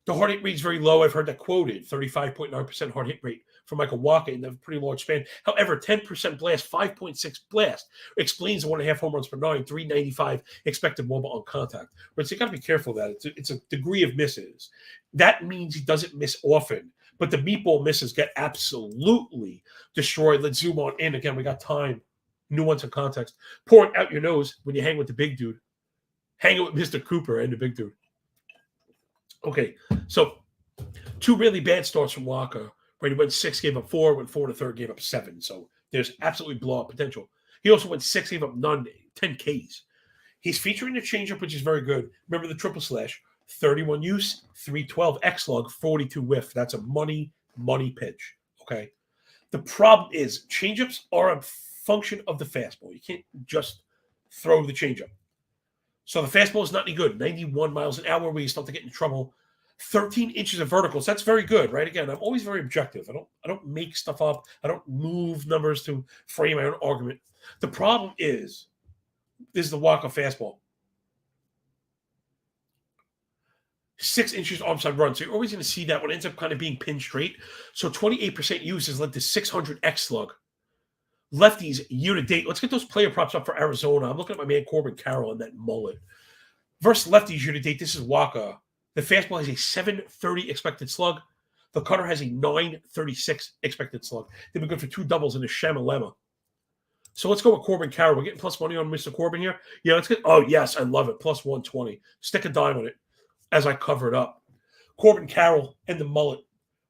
S1: the hard hit rate is very low. I've heard that quoted, 35.9% hard hit rate for Michael Waka in a pretty large span. However, 10% blast, 5.6 blast explains the 1.5 home runs per 9, 395 expected WOBA on contact. But so you got to be careful of that. It's a degree of misses. That means he doesn't miss often. But the meatball misses get absolutely destroyed. Let's zoom on in. Again, we got time, nuance and context. Pour it out your nose when you hang with the big dude. Hang with Mr. Cooper and the big dude. Okay, so Two really bad starts from Walker. Right, he went 6, gave up 4, went 4 in the third, gave up 7. So there's absolutely blowout potential. He also went 6, gave up none, 10 Ks. He's featuring the changeup, which is very good. Remember the triple slash, 31 use, 312 X log, 42 whiff. That's a money pitch. Okay. The problem is changeups are a function of the fastball. You can't just throw the changeup. So the fastball is not any good. 91 miles an hour where you start to get in trouble. 13 inches of verticals. That's very good, right? Again, I'm always very objective. I don't make stuff up. I don't move numbers to frame my own argument. The problem is the Walker fastball. 6 inches onside run. So you're always going to see that one ends up kind of being pinned straight. So 28% use has led to 600 X slug. Lefties year to date. Let's get those player props up for Arizona. I'm looking at my man Corbin Carroll and that mullet. Versus lefties year to date, this is Walker. The fastball has a 730 expected slug. The cutter has a 936 expected slug. They've been good for 2 doubles in a Shamalama. So let's go with Corbin Carroll. We're getting plus money on Mr. Corbin here. Yeah, let's get. Oh, yes, I love it. Plus 120. Stick a dime on it as I cover it up. Corbin Carroll and the mullet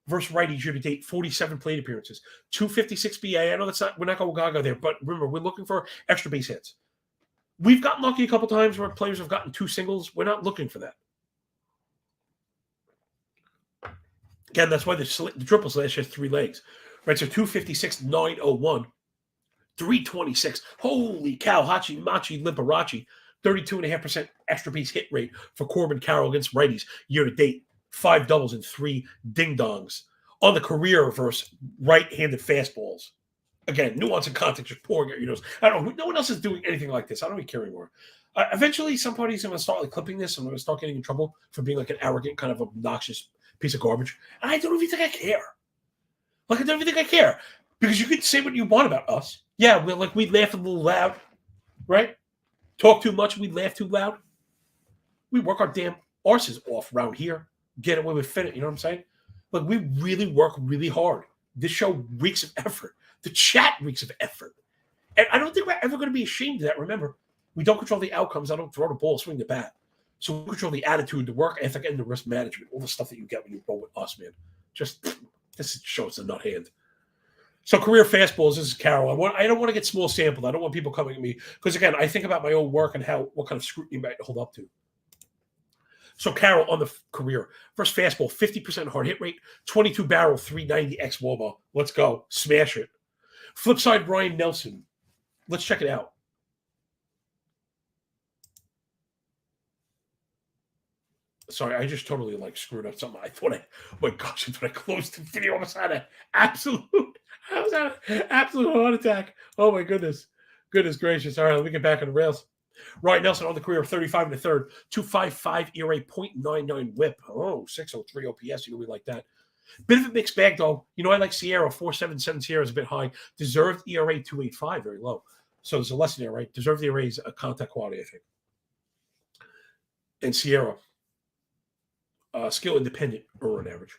S1: versus righties year to date, 47 plate appearances, 256 BA. I know we're not going gaga there, but remember, we're looking for extra base hits. We've gotten lucky a couple times where players have gotten 2 singles. We're not looking for that. Again, that's why the triple slash has 3 legs, right? So 256, 901, 326. Holy cow, Hachi Machi Liberace, 32.5% extra base hit rate for Corbin Carroll against righties year to date. 5 doubles and 3 ding-dongs on the career versus right-handed fastballs. Again, nuance and context just pouring at your nose. I don't know. No one else is doing anything like this. I don't even care anymore. Eventually, some parties are going to start like clipping this. I'm going to start getting in trouble for being like an arrogant, kind of obnoxious piece of garbage. And I don't even think I care. Like, I don't even think I care. Because you can say what you want about us. Yeah, we laugh a little loud, right? Talk too much, we laugh too loud. We work our damn arses off around here. Get away with fit it, you know what I'm saying? Like, we really work really hard. This show reeks of effort. The chat reeks of effort. And I don't think we're ever going to be ashamed of that. Remember, we don't control the outcomes. I don't throw the ball, swing the bat. So we control the attitude, the work ethic, and the risk management. All the stuff that you get when you roll with us, man. Just, this shows a nut hand. So career fastballs, this is Carroll. I don't want to get small sampled. I don't want people coming at me. Because, again, I think about my own work and what kind of scrutiny you might hold up to. So Carroll on the career. First fastball, 50% hard hit rate, 22 barrel, 390 X wOBA. Let's go. Smash it. Flip side, Ryan Nelson. Let's check it out. Sorry, I just totally screwed up something. Oh my gosh, I thought I closed the video. I was had an absolute heart attack. Oh my goodness. Goodness gracious. All right, let me get back on the rails. Ryan Nelson on the career, 35 in the third, 2.55 ERA, 0.99 whip. Oh, 603 OPS. You know we like that. Bit of a mixed bag, though. You know, I like Sierra. 4.77 Sierra is a bit high. Deserved ERA, 2.85, very low. So there's a lesson there, right? Deserved ERA is a contact quality, I think. And Sierra, skill independent, earn average.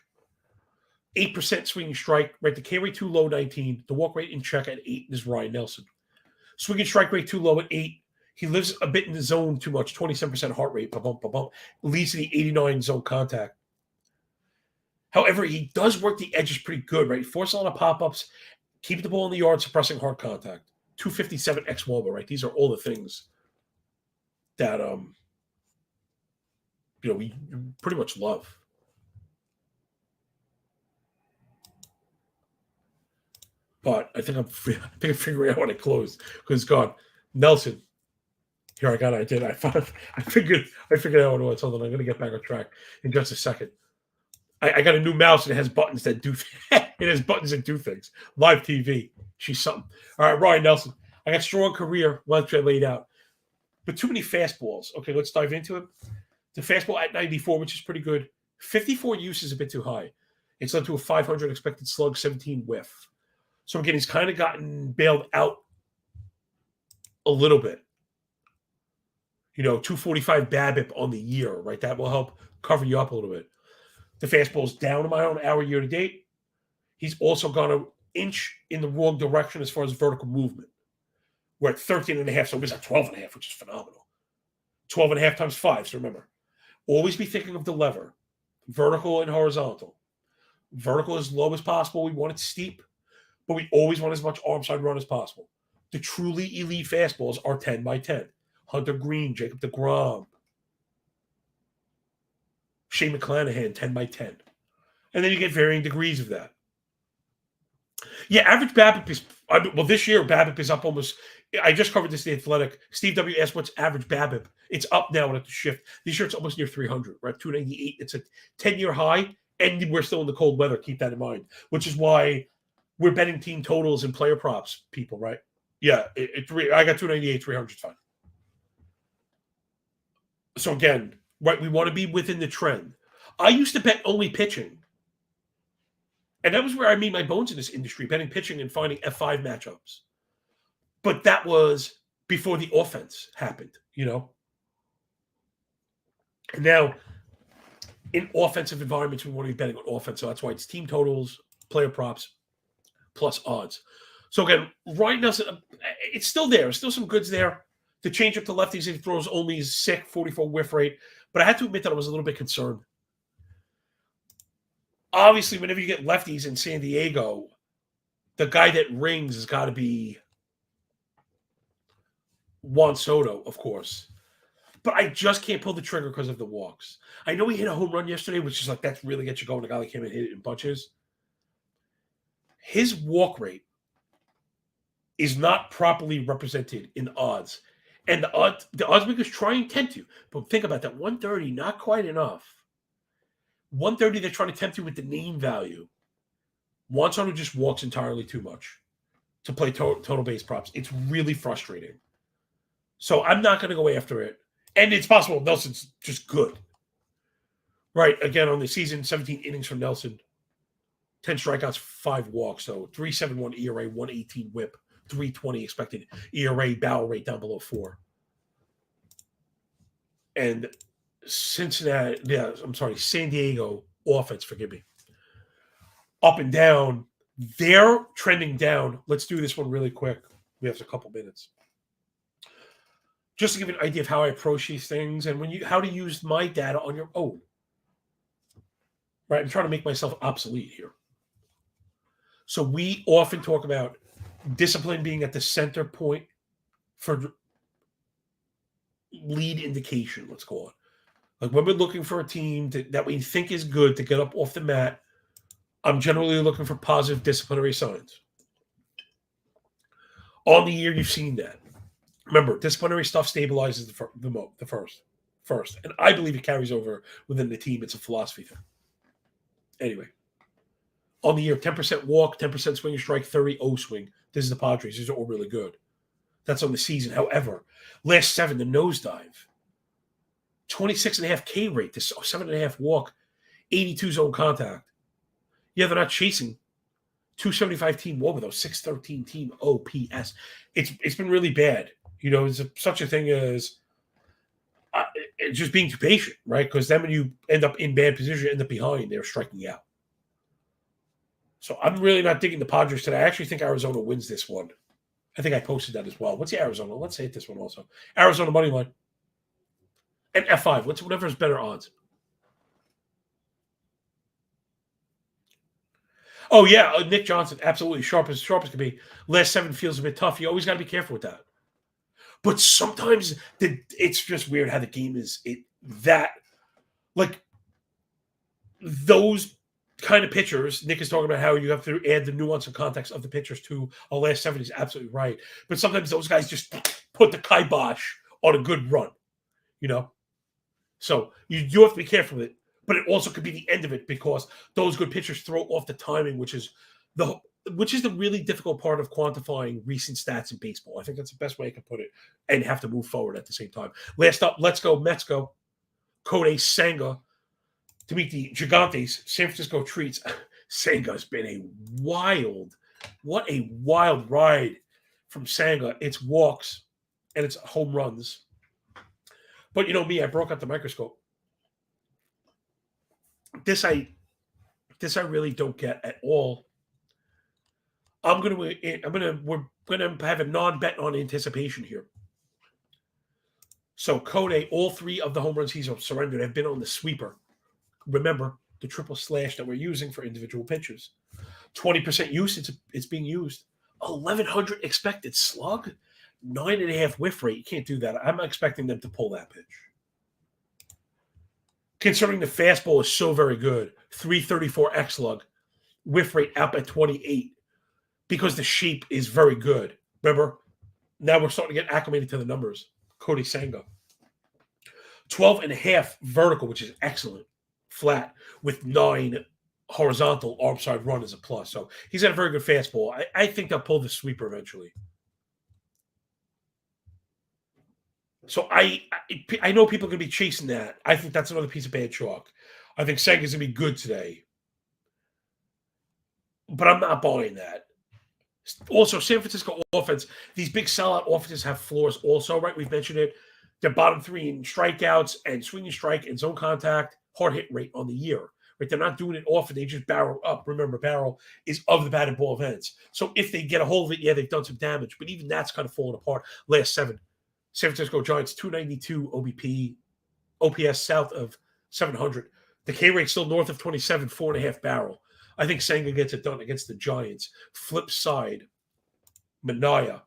S1: 8% swinging strike, right? The K rate too low, 19. The walk rate in check at 8 is Ryan Nelson. Swinging strike rate too low at 8. He lives a bit in the zone too much, 27% heart rate, leads to the 89 zone contact. However, he does work the edges pretty good, right? Force a lot of pop-ups, keep the ball in the yard, suppressing hard contact. 257 X wOBA, right? These are all the things that we pretty much love. But I think I'm figuring out when I closed because God, Nelson. Here, I got it. I did. I figured out what it was. Hold on, I'm going to get back on track in just a second. I got a new mouse and it has buttons that do things. Live TV. She's something. All right, Ryan Nelson. I got strong career once I laid out. But too many fastballs. Okay, let's dive into it. The fastball at 94, which is pretty good. 54 use is a bit too high. It's led to a 500 expected slug, 17 whiff. So again, he's kind of gotten bailed out a little bit. 245 BABIP on the year, right? That will help cover you up a little bit. The fastball's down a mile an hour year to date. He's also gone an inch in the wrong direction as far as vertical movement. We're at 13.5, so he's at 12.5, which is phenomenal. 12.5 times 5, so remember. Always be thinking of the lever, vertical and horizontal. Vertical as low as possible. We want it steep, but we always want as much arm side run as possible. The truly elite fastballs are 10 by 10. Hunter Green, Jacob deGrom, Shane McClanahan, 10 by 10. And then you get varying degrees of that. Yeah, average BABIP is, well, this year BABIP is up almost, I just covered this in The Athletic. Steve W. asked what's average BABIP. It's up now at the shift. This year it's almost near 300. We're at 298. It's a 10-year high, and we're still in the cold weather. Keep that in mind, which is why we're betting team totals and player props, people, right? Yeah, I got 298, 300 is fine. So again, right, we want to be within the trend. I used to bet only pitching. And that was where I made my bones in this industry, betting pitching and finding F5 matchups. But that was before the offense happened, you know? And now, in offensive environments, we want to be betting on offense. So that's why it's team totals, player props, plus odds. So again, Ryan Nelson, it's still there. There's still some goods there. The change up to lefties, he throws only sick 44 whiff rate. But I had to admit that I was a little bit concerned. Obviously, whenever you get lefties in San Diego, the guy that rings has got to be Juan Soto, of course. But I just can't pull the trigger because of the walks. I know he hit a home run yesterday, which is like, that's really gets you going. The guy that came and hit it in bunches. His walk rate is not properly represented in odds. And the odds makers try and tempt you. But think about that. 130, not quite enough. 130, they're trying to tempt you with the name value. Juan Soto just walks entirely too much to play total base props. It's really frustrating. So I'm not going to go after it. And it's possible Nelson's just good. Right, again, on the season, 17 innings from Nelson. 10 strikeouts, 5 walks. So 3.71 ERA, 118 whip, 320 expected ERA, barrel rate down below 4. And San Diego offense, forgive me. Up and down, they're trending down. Let's do this one really quick. We have a couple minutes. Just to give you an idea of how I approach these things and how to use my data on your own. Right, I'm trying to make myself obsolete here. So we often talk about discipline being at the center point for lead indication, let's call it. Like when we're looking for a team that we think is good to get up off the mat, I'm generally looking for positive disciplinary signs. On the year, you've seen that. Remember, disciplinary stuff stabilizes the first. And I believe it carries over within the team. It's a philosophy thing. Anyway, on the year, 10% walk, 10% swing and strike, 30 O swing. This is the Padres. These are all really good. That's on the season. However, last 7, the nosedive. 26.5 K rate, this 7.5 walk, 82 zone contact. Yeah, they're not chasing. 275 team WOBA, though, 613 team OPS. It's been really bad. You know, there's such a thing as just being too patient, right? Because then when you end up in bad position, you end up behind, they're striking out. So I'm really not digging the Padres today. I actually think Arizona wins this one. I think I posted that as well. What's the Arizona? Let's hit this one also. Arizona money line. And F5. Whatever is better odds. Oh, yeah. Nick Johnson. Absolutely. Sharp as can be. Last 7 feels a bit tough. You always got to be careful with that. But sometimes it's just weird how the game is like those kind of pitchers. Nick is talking about how you have to add the nuance and context of the pitchers to a last 7 is absolutely right. But sometimes those guys just put the kibosh on a good run, you know? So you do have to be careful with it. But it also could be the end of it because those good pitchers throw off the timing, which is the really difficult part of quantifying recent stats in baseball. I think that's the best way I can put it and have to move forward at the same time. Last up, let's go Mets go. Kodai Senga to meet the Gigantes. San Francisco treats. Senga's been what a wild ride from Senga. It's walks and it's home runs. But you know me, I broke out the microscope. This I really don't get at all. We're gonna have a non-bet on anticipation here. So Kodai, all 3 of the home runs he's surrendered have been on the sweeper. Remember, the triple slash that we're using for individual pitchers. 20% use, it's being used. 1,100 expected slug, 9.5 whiff rate. You can't do that. I'm not expecting them to pull that pitch. Considering the fastball is so very good, 334 X slug, whiff rate up at 28 because the shape is very good. Remember, now we're starting to get acclimated to the numbers. Cody Senga. 12.5 vertical, which is excellent, flat, with 9 horizontal arm side run is a plus. So he's got a very good fastball. I think they'll pull the sweeper eventually. So I know people are going to be chasing that. I think that's another piece of bad chalk. I think Senga's going to be good today. But I'm not buying that. Also, San Francisco offense, these big sellout offenses have floors also, right? We've mentioned it. They're bottom 3 in strikeouts and swinging strike and zone contact, hard hit rate on the year. Right? They're not doing it often. They just barrel up. Remember, barrel is of the batted ball events. So if they get a hold of it, yeah, they've done some damage. But even that's kind of fallen apart. Last 7. San Francisco Giants, 292 OBP, OPS south of 700. The K rate still north of 27, 4.5 barrel. I think Senga gets it done against the Giants. Flip side, Manaea.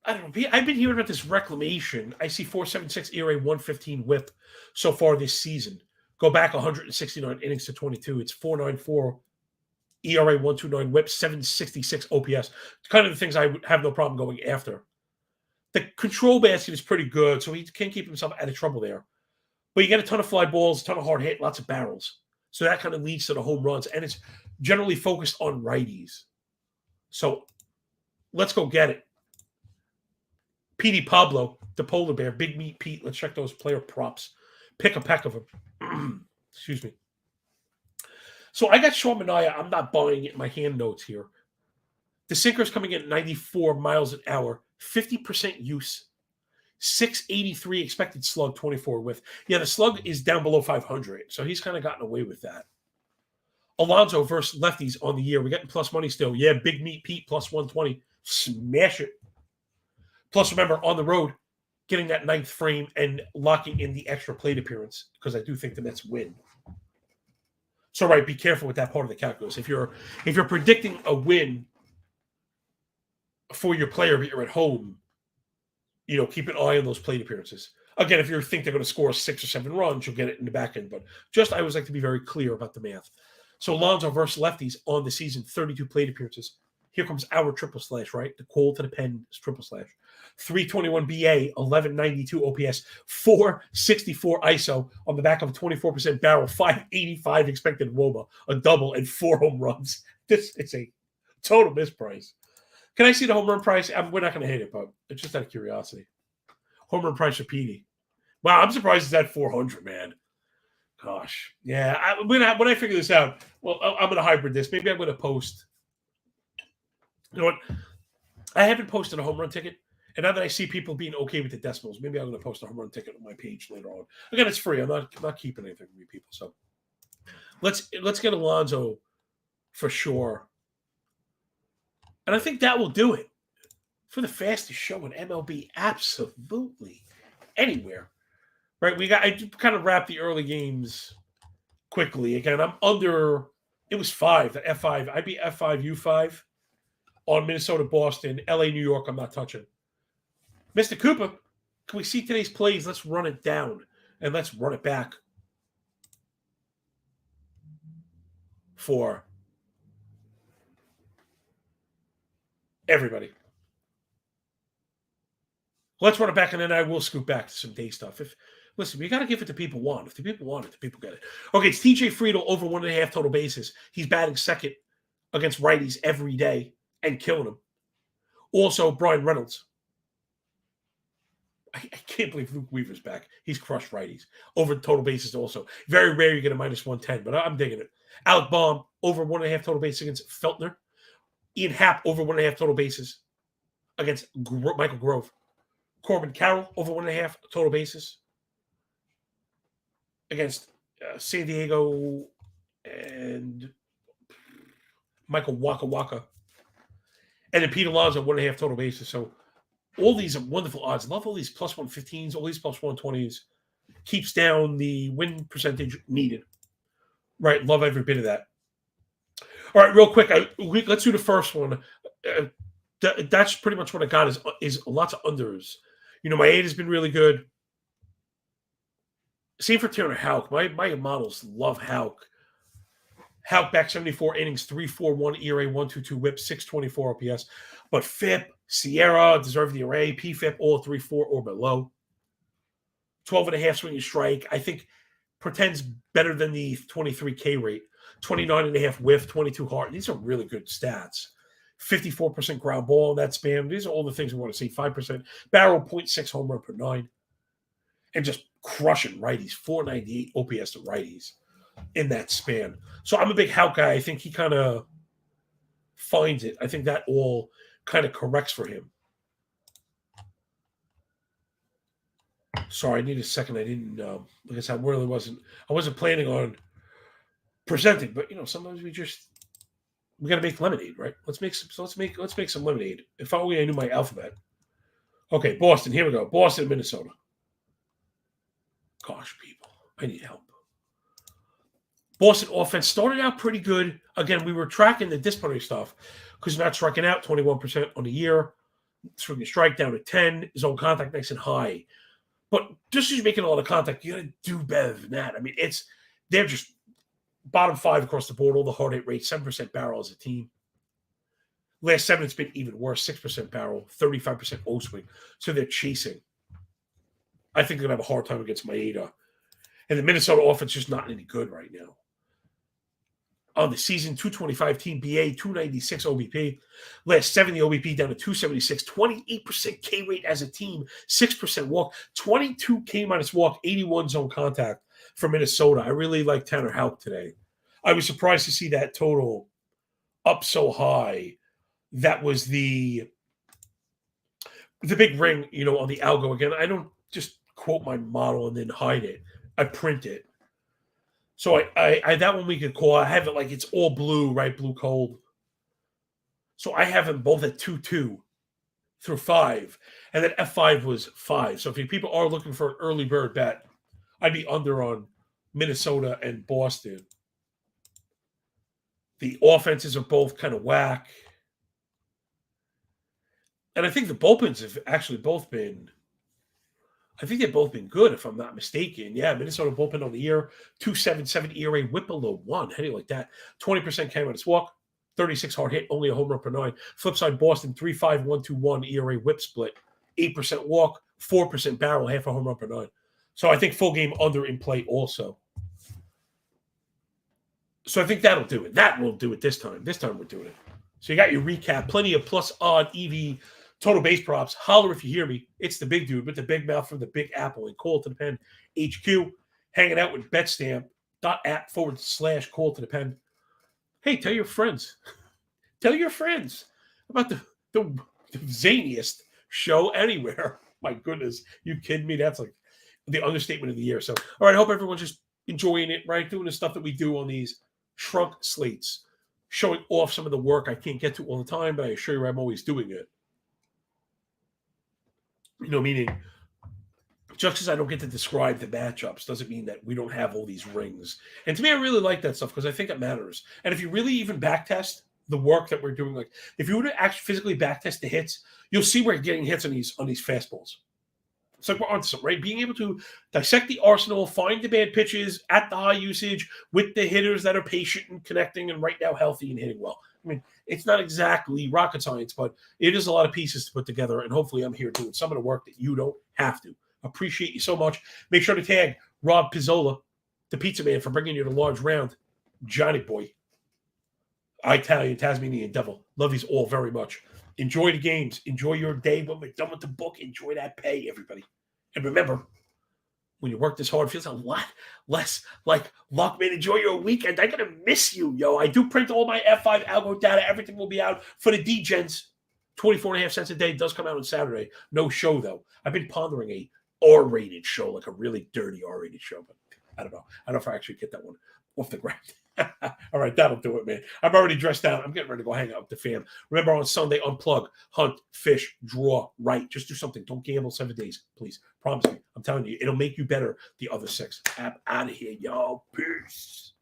S1: I don't know. I've been hearing about this reclamation. I see 4.76 ERA, 115 WHIP so far this season. Go back 169 innings to 22. It's 4.94 ERA, 1.29 WHIP, 7.66 OPS. Kind of the things I would have no problem going after. The control basket is pretty good, so he can keep himself out of trouble there. But you get a ton of fly balls, a ton of hard hit, lots of barrels. So that kind of leads to the home runs, and it's generally focused on righties. So let's go get it. Petey Pablo, the polar bear, Big Meat Pete. Let's check those player props. Pick a peck of them. Excuse me. So I got Sean Manaea. I'm not buying it in my hand notes here. The sinker's coming in at 94 miles an hour, 50% use, 683 expected slug, 24 with. Yeah, the slug is down below 500, so he's kind of gotten away with that. Alonso versus lefties on the year. We're getting plus money still. Yeah, Big Meat Pete plus 120. Smash it. Plus, remember, on the road, getting that 9th frame and locking in the extra plate appearance because I do think the Mets win. So, right, be careful with that part of the calculus. If you're predicting a win for your player, but you're at home, keep an eye on those plate appearances. Again, if you think they're going to score 6 or 7 runs, you'll get it in the back end. But just I always like to be very clear about the math. So Alonso versus lefties on the season, 32 plate appearances. Here comes our triple slash, right? The call to the pen is triple slash. 321 BA, 1192 OPS, 464 ISO on the back of a 24% barrel, 585 expected WOBA, a double, and 4 home runs. This is a total misprice. Can I see the home run price? We're not going to hit it, but it's just out of curiosity. Home run price for Petey. Wow, I'm surprised it's at 400, man. Gosh. Yeah, when I figure this out, well, I'm going to hybrid this. Maybe I'm going to post. You know what? I haven't posted a home run ticket. And now that I see people being okay with the decimals, maybe I'm going to post a home run ticket on my page later on. Again, it's free. I'm not keeping anything from you people. So let's get Alonso for sure. And I think that will do it for the fastest show in MLB. Absolutely anywhere. Right? I kind of wrapped the early games quickly. Again, I'm under. It was 5. The F5. I'd be F5, U5 on Minnesota, Boston, LA, New York. I'm not touching. Mr. Cooper, can we see today's plays? Let's run it down and let's run it back for everybody. Let's run it back, and then I will scoot back to some day stuff. Listen, we got to give it to people want. If the people want it, the people get it. Okay, it's TJ Friedel over 1.5 total bases. He's batting second against righties every day and killing them. Also, Brian Reynolds. I can't believe Luke Weaver's back. He's crushed righties. Over total bases also. Very rare you get a minus 110, but I'm digging it. Alec Baum over 1.5 total bases against Feltner. Ian Happ over 1.5 total bases against Michael Grove. Corbin Carroll over 1.5 total bases against San Diego and Michael Waka Waka. And then Pete Alonso 1.5 total bases. So all these are wonderful odds. Love all these plus 115s, all these plus 120s. keeps down the win percentage needed. Right, love every bit of that. All right, real quick, let's do the first one. That's pretty much what I got is lots of unders. My 8 has been really good. Same for Tanner Houck. My models love Houck. Houck back 74 innings, 3.41 ERA, 1.22 WHIP, 6.24 OPS. But FIP, Sierra, deserve the array, PFIP, all 3.4 or below. 12.5 swing and strike. I think pretends better than the 23K rate. 29.5 whiff, 22 hard. These are really good stats. 54% ground ball in that span. These are all the things we want to see. 5% barrel, 0.6 home run per 9. And just crushing righties. 498 OPS to righties in that span. So I'm a big Houck guy. I think he kind of finds it. I think that all kind of corrects for him. Sorry, I need a second. I didn't like I said, I wasn't planning on presenting, but sometimes we got to make lemonade, right? Let's make some lemonade. If only I knew my alphabet. Okay, Boston. Here we go. Boston, Minnesota. Gosh, people, I need help. Boston offense started out pretty good. Again, we were tracking the disciplinary stuff because not striking out 21% on the year, swinging strike down to 10, zone contact nice and high. But just as you're making a lot of contact, you got to do better than that. I mean, they're just bottom 5 across the board, all the hard hit rates, 7% barrel as a team. Last 7, it's been even worse, 6% barrel, 35% O swing. So they're chasing. I think they're going to have a hard time against Maeda. And the Minnesota offense is just not any good right now. On the season, 225 team BA, 296 OBP. Last 7, the OBP down to 276, 28% K rate as a team, 6% walk, 22 K minus walk, 81 zone contact for Minnesota. I really like Tanner Houck today. I was surprised to see that total up so high. That was the big ring, on the algo again. I don't just quote my model and then hide it. I print it. So I that one we could call. I have it like it's all blue, right? Blue cold. So I have them both at 2-2 through 5. And then F5 was 5. So if people are looking for an early bird bet, I'd be under on Minnesota and Boston. The offenses are both kind of whack. And I think the bullpens have actually both been, I think they've both been good, if I'm not mistaken. Yeah, Minnesota bullpen on the year, 2.77 ERA, whip below 1. How do you like that? 20% K minus walk, 36 hard hit, only a home run per 9. Flip side, Boston, 3.5, 1.21 ERA, whip split, 8% walk, 4% barrel, half a home run per 9. So I think full game under in play also. So I think that'll do it. That will do it this time. This time we're doing it. So you got your recap, plenty of plus odd EV total base props. Holler if you hear me. It's the big dude with the big mouth from the Big Apple and Call to the Pen HQ. Hanging out with betstamp.app/call to the pen. Hey, tell your friends. Tell your friends about the zaniest show anywhere. My goodness. You kidding me? That's like the understatement of the year. So, all right, I hope everyone's just enjoying it, right? Doing the stuff that we do on these shrunk slates. Showing off some of the work I can't get to all the time, but I assure you I'm always doing it. Meaning just because I don't get to describe the matchups doesn't mean that we don't have all these rings. And to me, I really like that stuff because I think it matters. And if you really even backtest the work that we're doing, like if you were to actually physically backtest the hits, you'll see we're getting hits on these fastballs. It's like we're onto something, right? Being able to dissect the arsenal, find the bad pitches at the high usage with the hitters that are patient and connecting and right now healthy and hitting well. I mean, it's not exactly rocket science, but it is a lot of pieces to put together. And hopefully I'm here doing some of the work that you don't have to. Appreciate you so much. Make sure to tag Rob Pizzola, the pizza man, for bringing you the large round. Johnny boy. Italian, Tasmanian devil. Love these all very much. Enjoy the games. Enjoy your day. When we're done with the book, enjoy that pay, everybody. And remember, when you work this hard, it feels a lot less like luck, man. Enjoy your weekend. I'm going to miss you, yo. I do print all my F5 algo data. Everything will be out for the D-Gens. 24.5 cents a day. It does come out on Saturday. No show, though. I've been pondering a R-rated show, like a really dirty R-rated show. But I don't know. I don't know if I actually get that one off the ground. All right, that'll do it, man. I'm already dressed down. I'm getting ready to go hang out with the fam. Remember on Sunday, unplug, hunt, fish, draw, write. Just do something. Don't gamble 7 days, please. Promise me. I'm telling you, it'll make you better the other 6. Out of here, yo. Peace.